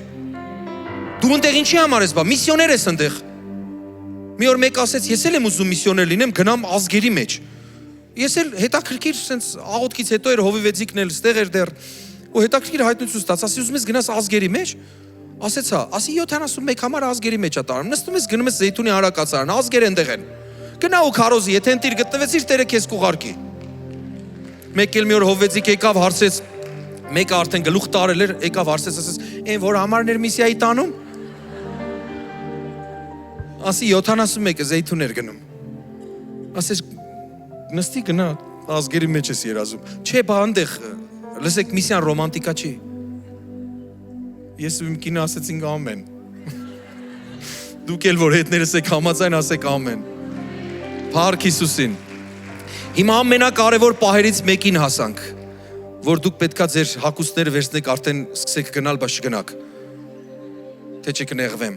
Դու այնտեղ ինչի համար ես բա, միսիոներ ես այնտեղ։ Մի օր մեկ ասեց, ես էլ եմ ուզում միսիոներ լինեմ, գնամ ազգերի մեջ։ Ես էլ հետաքրքիր sense աղոթքից հետո էր հովիվեցիկն էլ ստեղ էր դեռ ու հետաքրքիր հայտնություն ստացա, ասի ուզում ես գնաս ազգերի մեջ։ Ասեցա, ասի 71 համար ազգերի մեջ է տարում, նստում ես գնում ես Զեյթունի հարակացարան, ազգեր այնտեղ են։ Գնա ու քարոզի, եթե ընտիր գտնվեցիր, Տերը քեզ կուղարկի։ Մեկ էլ մի օր հովվեցիկ եկավ հարցեց, մեկը արդեն գլուխ տարել էր, եկավ հարցեց, ասեց, «Այն որ համարներ միսիայի տանում»։ Ասի 71-ը Զեյթուն էր գնում։ Ասեց, նստի գնա, ազգերի մեջ ես երազում։ Չէ, բա այնտեղ, լսեք, միսիան ռոմանտիկա չի։ Ես ու իմ կինը ասեցինք ամեն։ Դուք էլ որ հետներս եք համաձայն ասեք ամեն։ Փառք Հիսուսին։ Հիմա ամենակարևոր պահերից մեկին հասանք, որ դուք պետքա ձեր հագուստները վերցնեք, արդեն սկսեք գնալ, բայց չգնաք։ Թե չկնեղվեմ։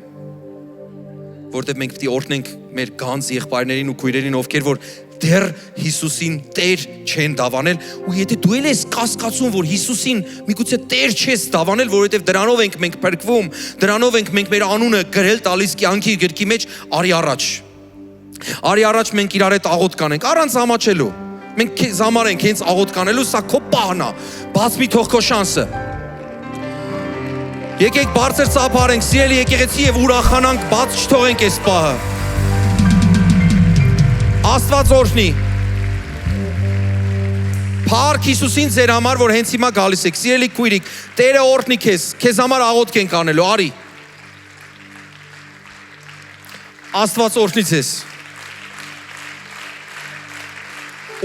Որտեղ մենք պիտի օրհնենք մեր գանձ եղբայրներին ու քույրերին, ովքեր որ դեռ Հիսուսին Տեր չեն դավանել, ու եթե դու էլ ես կասկածում, որ Հիսուսին միգուցե Տեր չես դավանել, որովհետև դրանով ենք մենք փրկվում, դրանով ենք մենք մեր անունը գրել տալիս կյանքի գրքի մեջ, արի առաջ։ Արի առաջ մենք իրար հետ աղոթք կանենք, առանց ամաչելու։ Մենք քեզ համար ենք հենց աղոթք կանելու, սա քո պահն է։ Բաց մի թող քո շանսը։ Եկեք բարձր ծափարենք, սիրելի եկեղեցի, եւ ուրախանանք, բաց չթողենք այս պահը։ Աստված օրհնի։ Փառք Հիսուսին ձեր համար, որ հենց հիմա գալիս եք։ Սիրելի քույրիկ, Տերը օրհնի քեզ, քեզ համար աղոթք ենք անելու, արի։ Աստված օրհնի ձեզ։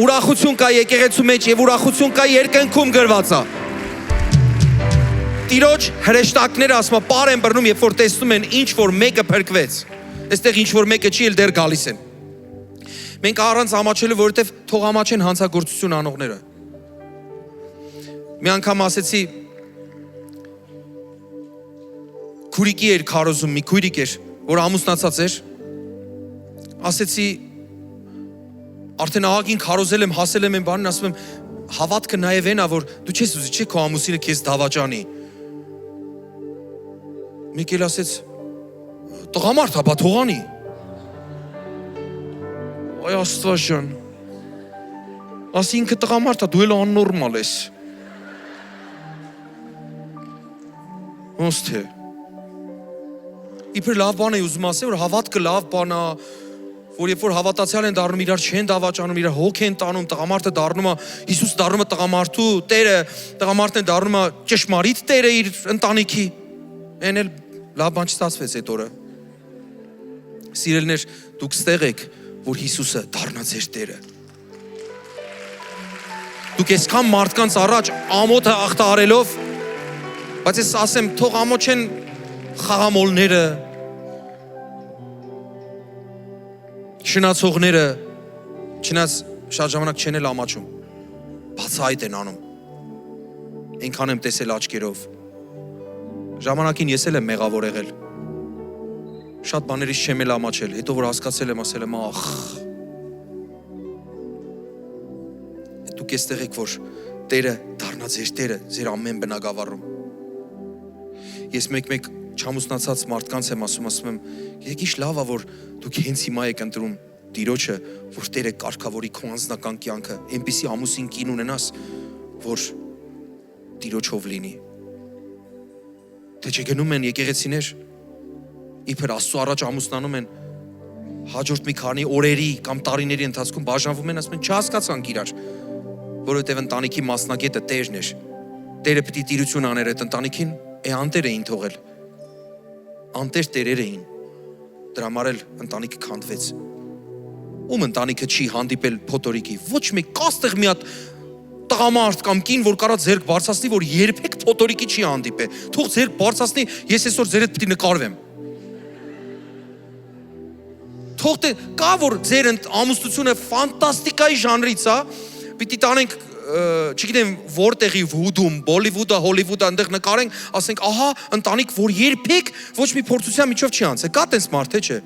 Ուրախություն կա եկեղեցու մեջ եւ ուրախություն կա երկնքում գրված է։ Տիրոջ հրեշտակները ասում են պար են բռնում, երբ որ տեսնում են ինչ որ մեկը փրկվեց։ Այստեղ ինչ որ մեկը չի, էլ դեռ գալիս են։ Մենք առանց ամաչելու, որովհետև թող ամաչեն հանցագործություն անողները։ Մի անգամ ասեցի քուրիկի էր քարոզում, մի քուրիկ էր, որ ամուսնացած էր։ Ասեցի արդեն աղագին քարոզել եմ, հասել եմ այն բանին, ասում եմ հավատքը նաև այն է, որ դու չես ուզի, չէ՞ քո ամուսինը քեզ դավաճանի։ Մեկ էլ ասեց տղամարդ, հա, բա թողանի։ Այ Աստված ջան։ Ասի ինքը տղամարդ է, դու էլ աննորմալ ես։ Ոնց թե։ Իբր լավ բան է ուզում ասել, որ հավատքը լավ բան է, որ երբ որ հավատացյալ են դառնում, իրար չեն դավաճանում, իրար հոգ են տանում, տղամարդը դառնում է, Հիսուս դառնում է տղամարդու տերը, տղամարդն է դառնում է ճշմարիտ տերը իր ընտանիքի։ Այն էլ լավ բան չստացվեց այդ օրը։ Սիրելիներ, դուք ստեղ եք, որ Հիսուսը դառնա ձեր տերը։ Դուք այսքան մարդկանց առաջ ամոթը ախտարելով, բայց ես ասեմ, թող ամոչեն խաղամոլները, շնացողները, չնայած շատ ժամանակ չեն էլ ամաչում, բացահայտ են անում, այնքան եմ տեսել աչքերով, ժամանակին ես էլ եմ մեղավոր եղել, շատ բաներից չեմ էլ ամաչել, հետո որ հասկացել եմ, ասել եմ, ախ, դուք էստեղ եք, որ Տերը դառնա ձեր Տերը, ձեր ամեն բնակավարում, ես մեկ չամուսնացած մարդկանց եմ ասում եմ, եք ինչ լավ է, որ դուք հենց հիմա եք ընտրում Տիրոջը, որ Տերը կարգավորի քո անձնական կյանքը, այնպիսի ամուսին կին ունենաս, որ Տիրոջով լինի։ Թե չգնում են եկեղեցիներ, իբր Աստծո առաջ ամուսնանում են, հաջորդ մի քանի օրերի կամ տարիների ընթացքում բաժանվում են, ասում են չհասկացանք իրար, որովհետև ընտանիքի մասնագետը Տերն էր։ Տերը պիտի տիրություն աներ այդ ընտանիքին, անտեր էին թողել։ Անտեր տերեր էին, դրա համար էլ ընտանիքը քանդվեց։ Ում ընտանիքը չի հանդիպել փոթորիկի, ոչ մեկ կաստեղ մի հատ տղամարդ կամ կին, որ կարա ձերք բարձրացնի, որ երբեք փոթորիկի չի հանդիպել։ Թող ձերք բարձրացնի, ես այսօր ձեր հետ պիտի նկարվեմ։ Թող կա որ ձեր ամուսնությունը ֆանտաստիկայի ժանրից է, պիտի տանենք չգիտեմ որտեղի վուդում, Բոլիվուդը, Հոլիվուդը այնտեղ նկարենք, ասենք, ահա ընտանիք, որ երբեք ոչ մի փորձության միջով չի անցել։ Կա տենց մարդ, թե չէ։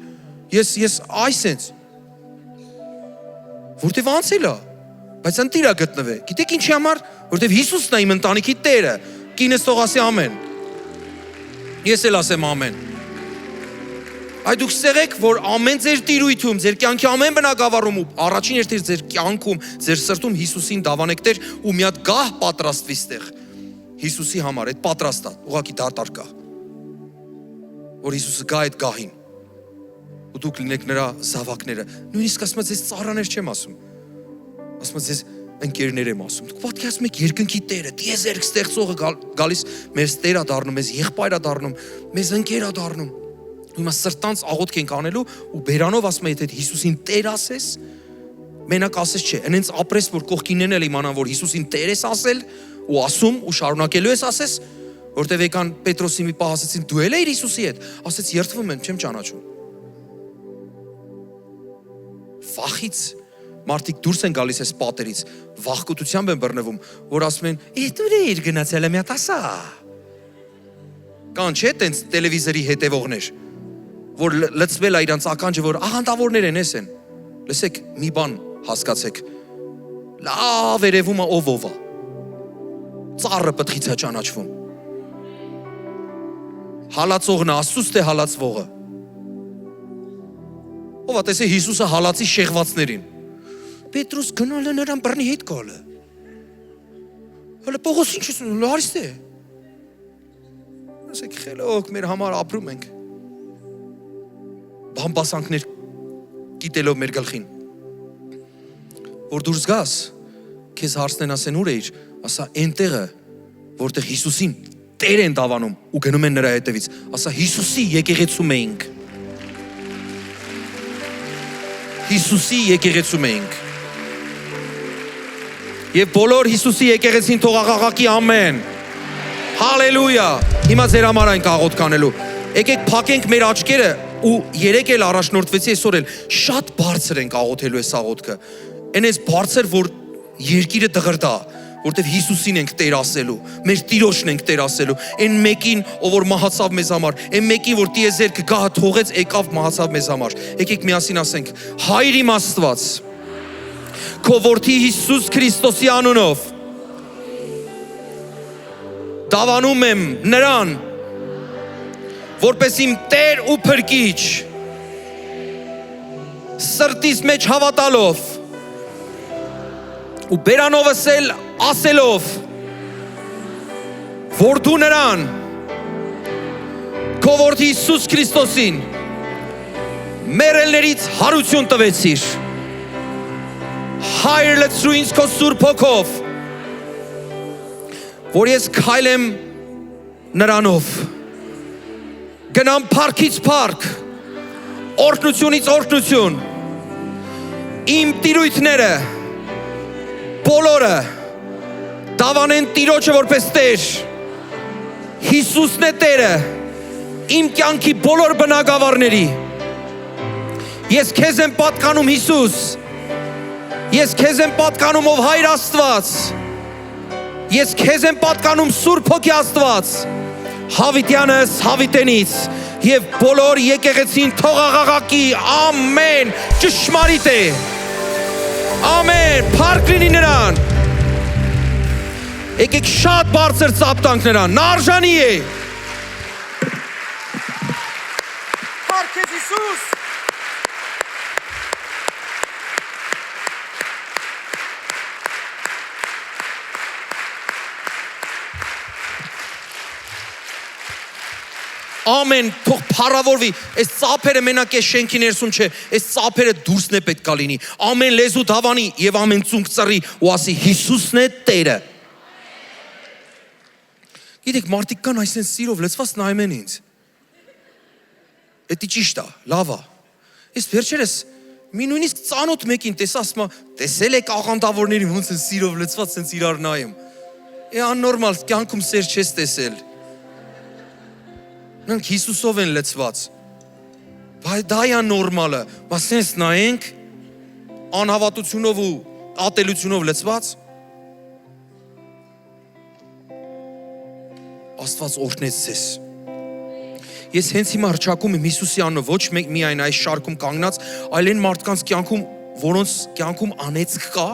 Ես այսենց։ Որտեվ անցել է, բայց ընտիր է գտնվել։ Գիտեք ինչի համար, որտեվ Հիսուսն է իմ ընտանիքի Տերը։ Կինս թող ասի ամեն։ Ես էլ ասեմ ամեն։ Այ դուք ստեղ եք, որ ամեն ձեր տիրույթում, ձեր կյանքի ամեն բնակավարում ու առաջին երթեր ձեր կյանքում, ձեր սրտում Հիսուսին դավանեք Տեր ու մի հատ գահ պատրաստվի ստեղ։ Հիսուսի համար այդ պատրաստա, ուղղակի դատարկ է։ Որ Հիսուսը գա այդ գահին։ Ու դուք լինեք նրա զավակները։ Նույնիսկ ասում եմ ձեզ ծառաներ չեմ ասում։ Ասում եմ ձեզ ընկերներ եմ ասում։ Դուք պատկերացնում եք երկնքի Տերը, տիեզերք ստեղծողը գալիս, մեզ Տեր է դառնում, մեզ եղբայր է դառնում, մեզ ընկեր է դառնում։ Հիմա սրտանց աղոթք ենք անելու ու բերանով ասում եմ, եթե Հիսուսին Տեր ասես, մենակ ասես չէ, այնց ապրես, որ կողքիններն էլ իմանան, որ Հիսուսին Տեր ես ասել ու ասում ու շարունակելու ես ասես, որտեվ եկան Պետրոսի մի պահ ասեցին, դու էլ ես Հիսուսի հետ, ասեց երդվում եմ, չեմ ճանաչում։ Վախից մարդիկ դուրս են գալիս այս պատերից, վախկոտությամբ են բռնվում, որ ասում են, դու էր գնացել եմ ասա։ Կան չէ տենց տելևիզորի հետևողներ, որ լծվել է իրանց ականջը, որ աղանդավորներ են ես են։ Լսեք, մի բան հասկացեք, լավ երևում է ով է, ծառը պտղից է ճանաչվում, հալածողն է Աստծուց թե հալածվողը։ Ով է տեսե Հիսուսը հալածի շեղվածներին, Պետրոս գնալը նրան բռնի հետ գալը, հələ Պողոս ինչ ես լարիստ է, ասեք խելոք մեր համար ապրում ենք, բամբասանքներ գիտելով մեր գլխին, որ դուրս գաս, քեզ հարցնեն ասեն ուր էիր, ասա այնտեղը, որտեղ Հիսուսին Տեր են դավանում ու գնում են նրա հետևից, ասա Հիսուսի եկեղեցում էինք, Հիսուսի եկեղեցում էինք, և բոլոր Հիսուսի եկեղեցին թող աղաղակի ամեն, Հալելույա։ Հիմա ձեր համար այն աղոթք կանելու։ Եկեք փակենք մեր աչքերը ու երեք էլ առաջնորդվեցի, այսօր էլ շատ բարձր ենք աղոթելու այս աղոթքը։ Այնպես բարձր, որ երկիրը դղրդա, որտեվ Հիսուսին ենք Տեր ասելու, մեր Տիրոջն ենք Տեր ասելու, այն մեկին, ով որ մահացավ մեզ համար, այն մեկին, որ տիեզեր կգա, թողեց, եկավ, մահացավ մեզ համար։ Եկեք միասին ասենք. Հայր իմ Աստված, քո որդի Հիսուս Քրիստոսի անունով դավանում եմ նրան, որպես իմ Տեր ու Փրկիչ, սրտիս մեջ հավատալով ու բերանովս էլ ասելով, որ դու նրան, քո որդի Հիսուս Քրիստոսին, մեռելներից հարություն տվեցիր, Հայր լցրու ինձ քո Սուրբ Հոգով, որ ես քայլեմ նրանով, գնամ փառքից փառք, օրհնությունից օրհնություն, իմ տիրույթները բոլորը դավանեն Տիրոջը որպես Տեր, Հիսուսն է Տերը, իմ կյանքի բոլոր բնակավարների, ես քեզ եմ պատկանում Հիսուս, ես քեզ եմ պատկանում ով Հայր Աստված, ես քեզ եմ պատկանում Սուրբ Հոգի Աստված, Հավիտյանս հավիտենից եւ բոլոր եկեղեցին թող աղաղակի, ամեն, ճշմարիտ է, ամեն, փառք լինի նրան, եկեք շատ բարձր ծափտանք նրան, նա արժանի է, փառք քեզ Հիսուս, ամեն, թող փառավորվի, այս ծափերը մենակ այս շենքի ներսում չէ, այս ծափերը դուրսն է պետք է լինի, ամեն լեզու դավանի եւ ամեն ծունկ ծռի ու ասի Հիսուսն է Տերը։ Գիտեք, մարդիկ կան այսպես սիրով լցված նայում են ինձ։ Էդի ճիշտ է, լավ է։ Ես վերջերս մի նույնիսկ ծանոթ մեկին տեսա, ասում է, տեսել եք աղանդավորների ոնց են սիրով լցված sense իրար նայում։ Աննորմալ, կյանքում սեր չես տեսել։ Նրանք Հիսուսով են լցված, բայց դա է նորմալը, բայց սենց նայենք անհավատությունով ու ատելությունով լցված, Աստված օրհնեց ձեզ։ Ես հենց հիմա հռչակում եմ Հիսուսի անունով, ոչ միայն այս շարքում կանգնած, այլ այն մարդկանց կյանքում, որոնց կյանքում անեծք կա,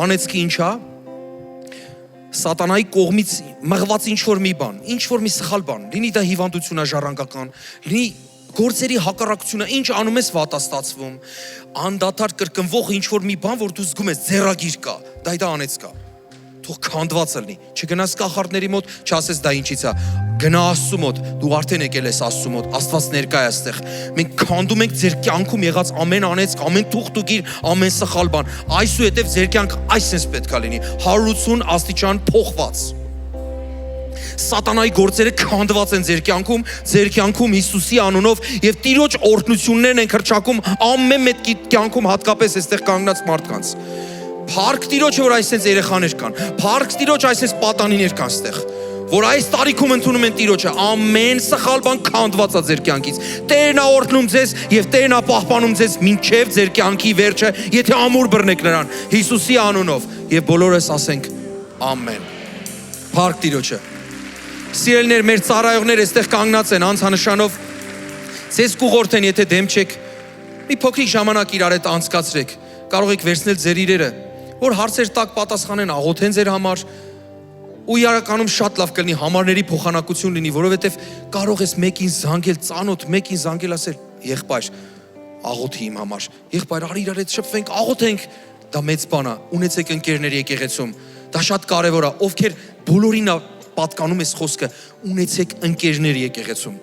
անեծքը ինչ է, Սատանայի կողմից մղված ինչ-որ մի բան, ինչ-որ մի սխալ բան, լինի դա հիվանդություն է ժառանգական, լինի գործերի հակառակությունը, ինչ անում ես վատ է ստացվում, անդադար կրկնվող ինչ-որ մի բան, որ դու զգում ես ձեռագիր կա, դա անեծք կա, թող քանդված լինի, չգնաս կախարդների մոտ, չասես դա ինչից է, գնա Աստծու մոտ, դու արդեն եկել ես Աստծու մոտ, Աստված ներկա է այստեղ, մենք քանդում ենք ձեր կյանքում եղած ամեն անեծք, ամեն թուղթուկիր, ամեն սխալ բան, այսուհետև ձեր կյանք այսպես պետք է լինի, 180 աստիճան փոխված։ Սատանայի գործերը քանդված են ձեր կյանքում Հիսուսի անունով եւ Տիրոջ օրհնություններն են հռչակում ամեն մեկի կյանքում, հատկապես այստեղ կանգնած մարդկանց։ Փառք Տիրոջը, որ այսպես երեխաներ կան, փառք Տիրոջը, այսպես պատանիներ կան այստեղ, որ այս տարիքում ընդունում են Տիրոջը, ամեն սխալ բան քանդված է ձեր կյանքից։ Տերն է օրհնում ձեզ եւ Տերն է պահպանում ձեզ մինչեւ ձեր կյանքի վերջը, եթե ամուր բռնեք նրան Հիսուսի անունով եւ բոլորս ասենք ամեն։ Փառք Տիրոջը։ Սիրելիներ, մեր ծառայողները այստեղ կանգնած են անցանշանով։ Ձեզ կուղորթեն, եթե դեմ չեք, մի փոքրիկ ժամանակ իրար հետ անցկացրեք։ Կարող եք վերցնել ձեր իրերը, որ հարցեր տակ պատասխանեն, աղոթեն ձեր համար, ու իրականում շատ լավ կլինի համարների փոխանակություն լինի, որովհետև կարող ես մեկին զանգել, ծանոթ մեկին զանգել, ասել, եղբայր, աղոթի իմ համար, եղբայր, արի իրար հետ շփվենք, աղոթենք, դա մեծ բան է, ունեցեք ընկերներ եկեղեցում, դա շատ կարևոր է, ովքեր բոլորին պատկանում ես խոսքը, ունեցեք ընկերներ եկեղեցում,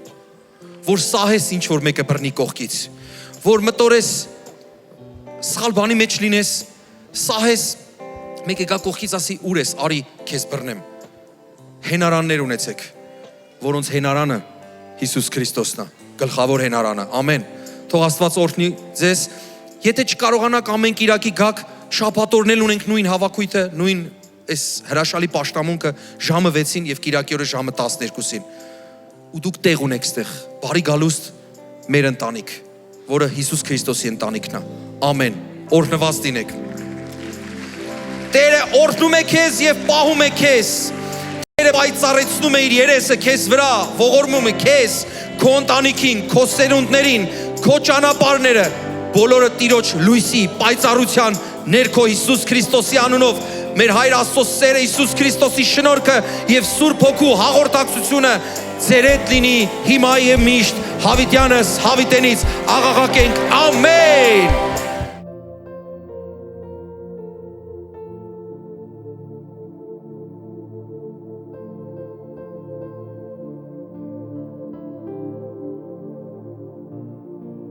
որ սահես ինչ որ մեկը բռնի կողքից, որ մտորես սխալ բանի մեջ լինես, սահես, մեկը գա կողքից ասի ուր ես, արի քեզ բռնեմ, հենարաններ ունեցեք, որոնց հենարանը Հիսուս Քրիստոսն է, գլխավոր հենարանը, ամեն, թող Աստված օրհնի ձեզ, եթե չկարողանաք ամեն կիրակի գաք, շաբաթօրն էլ ունենք նույն հավաքույթը, նույն այս հրաշալի պաշտամունքը ժամը 6-ին եւ Կիրակի օրը ժամը 12-ին։ Ու դուք տեղ ունեք ստեղ։ Բարի գալուստ մեր ընտանիք, որը Հիսուս Քրիստոսի ընտանիքն է։ Ամեն։ Օրհնված լինեք։ Տերը օրհնում է քեզ եւ պահում է քեզ։ Տերը պայծառեցնում է իր երեսը քեզ վրա, ողորմում է քեզ, քո ընտանիքին, քո սերունդներին, քո ճանապարհները, բոլորը Տիրոջ լույսի, պայծառության ներքո Հիսուս Քրիստոսի անունով մեր Հայր Աստծո սերը, Հիսուս Քրիստոսի շնորհքը եւ Սուրբ Հոգու հաղորդակցությունը ձեր հետ լինի հիմա եւ միշտ։ Հավիտյանս հավիտենից աղաղակենք ամեն։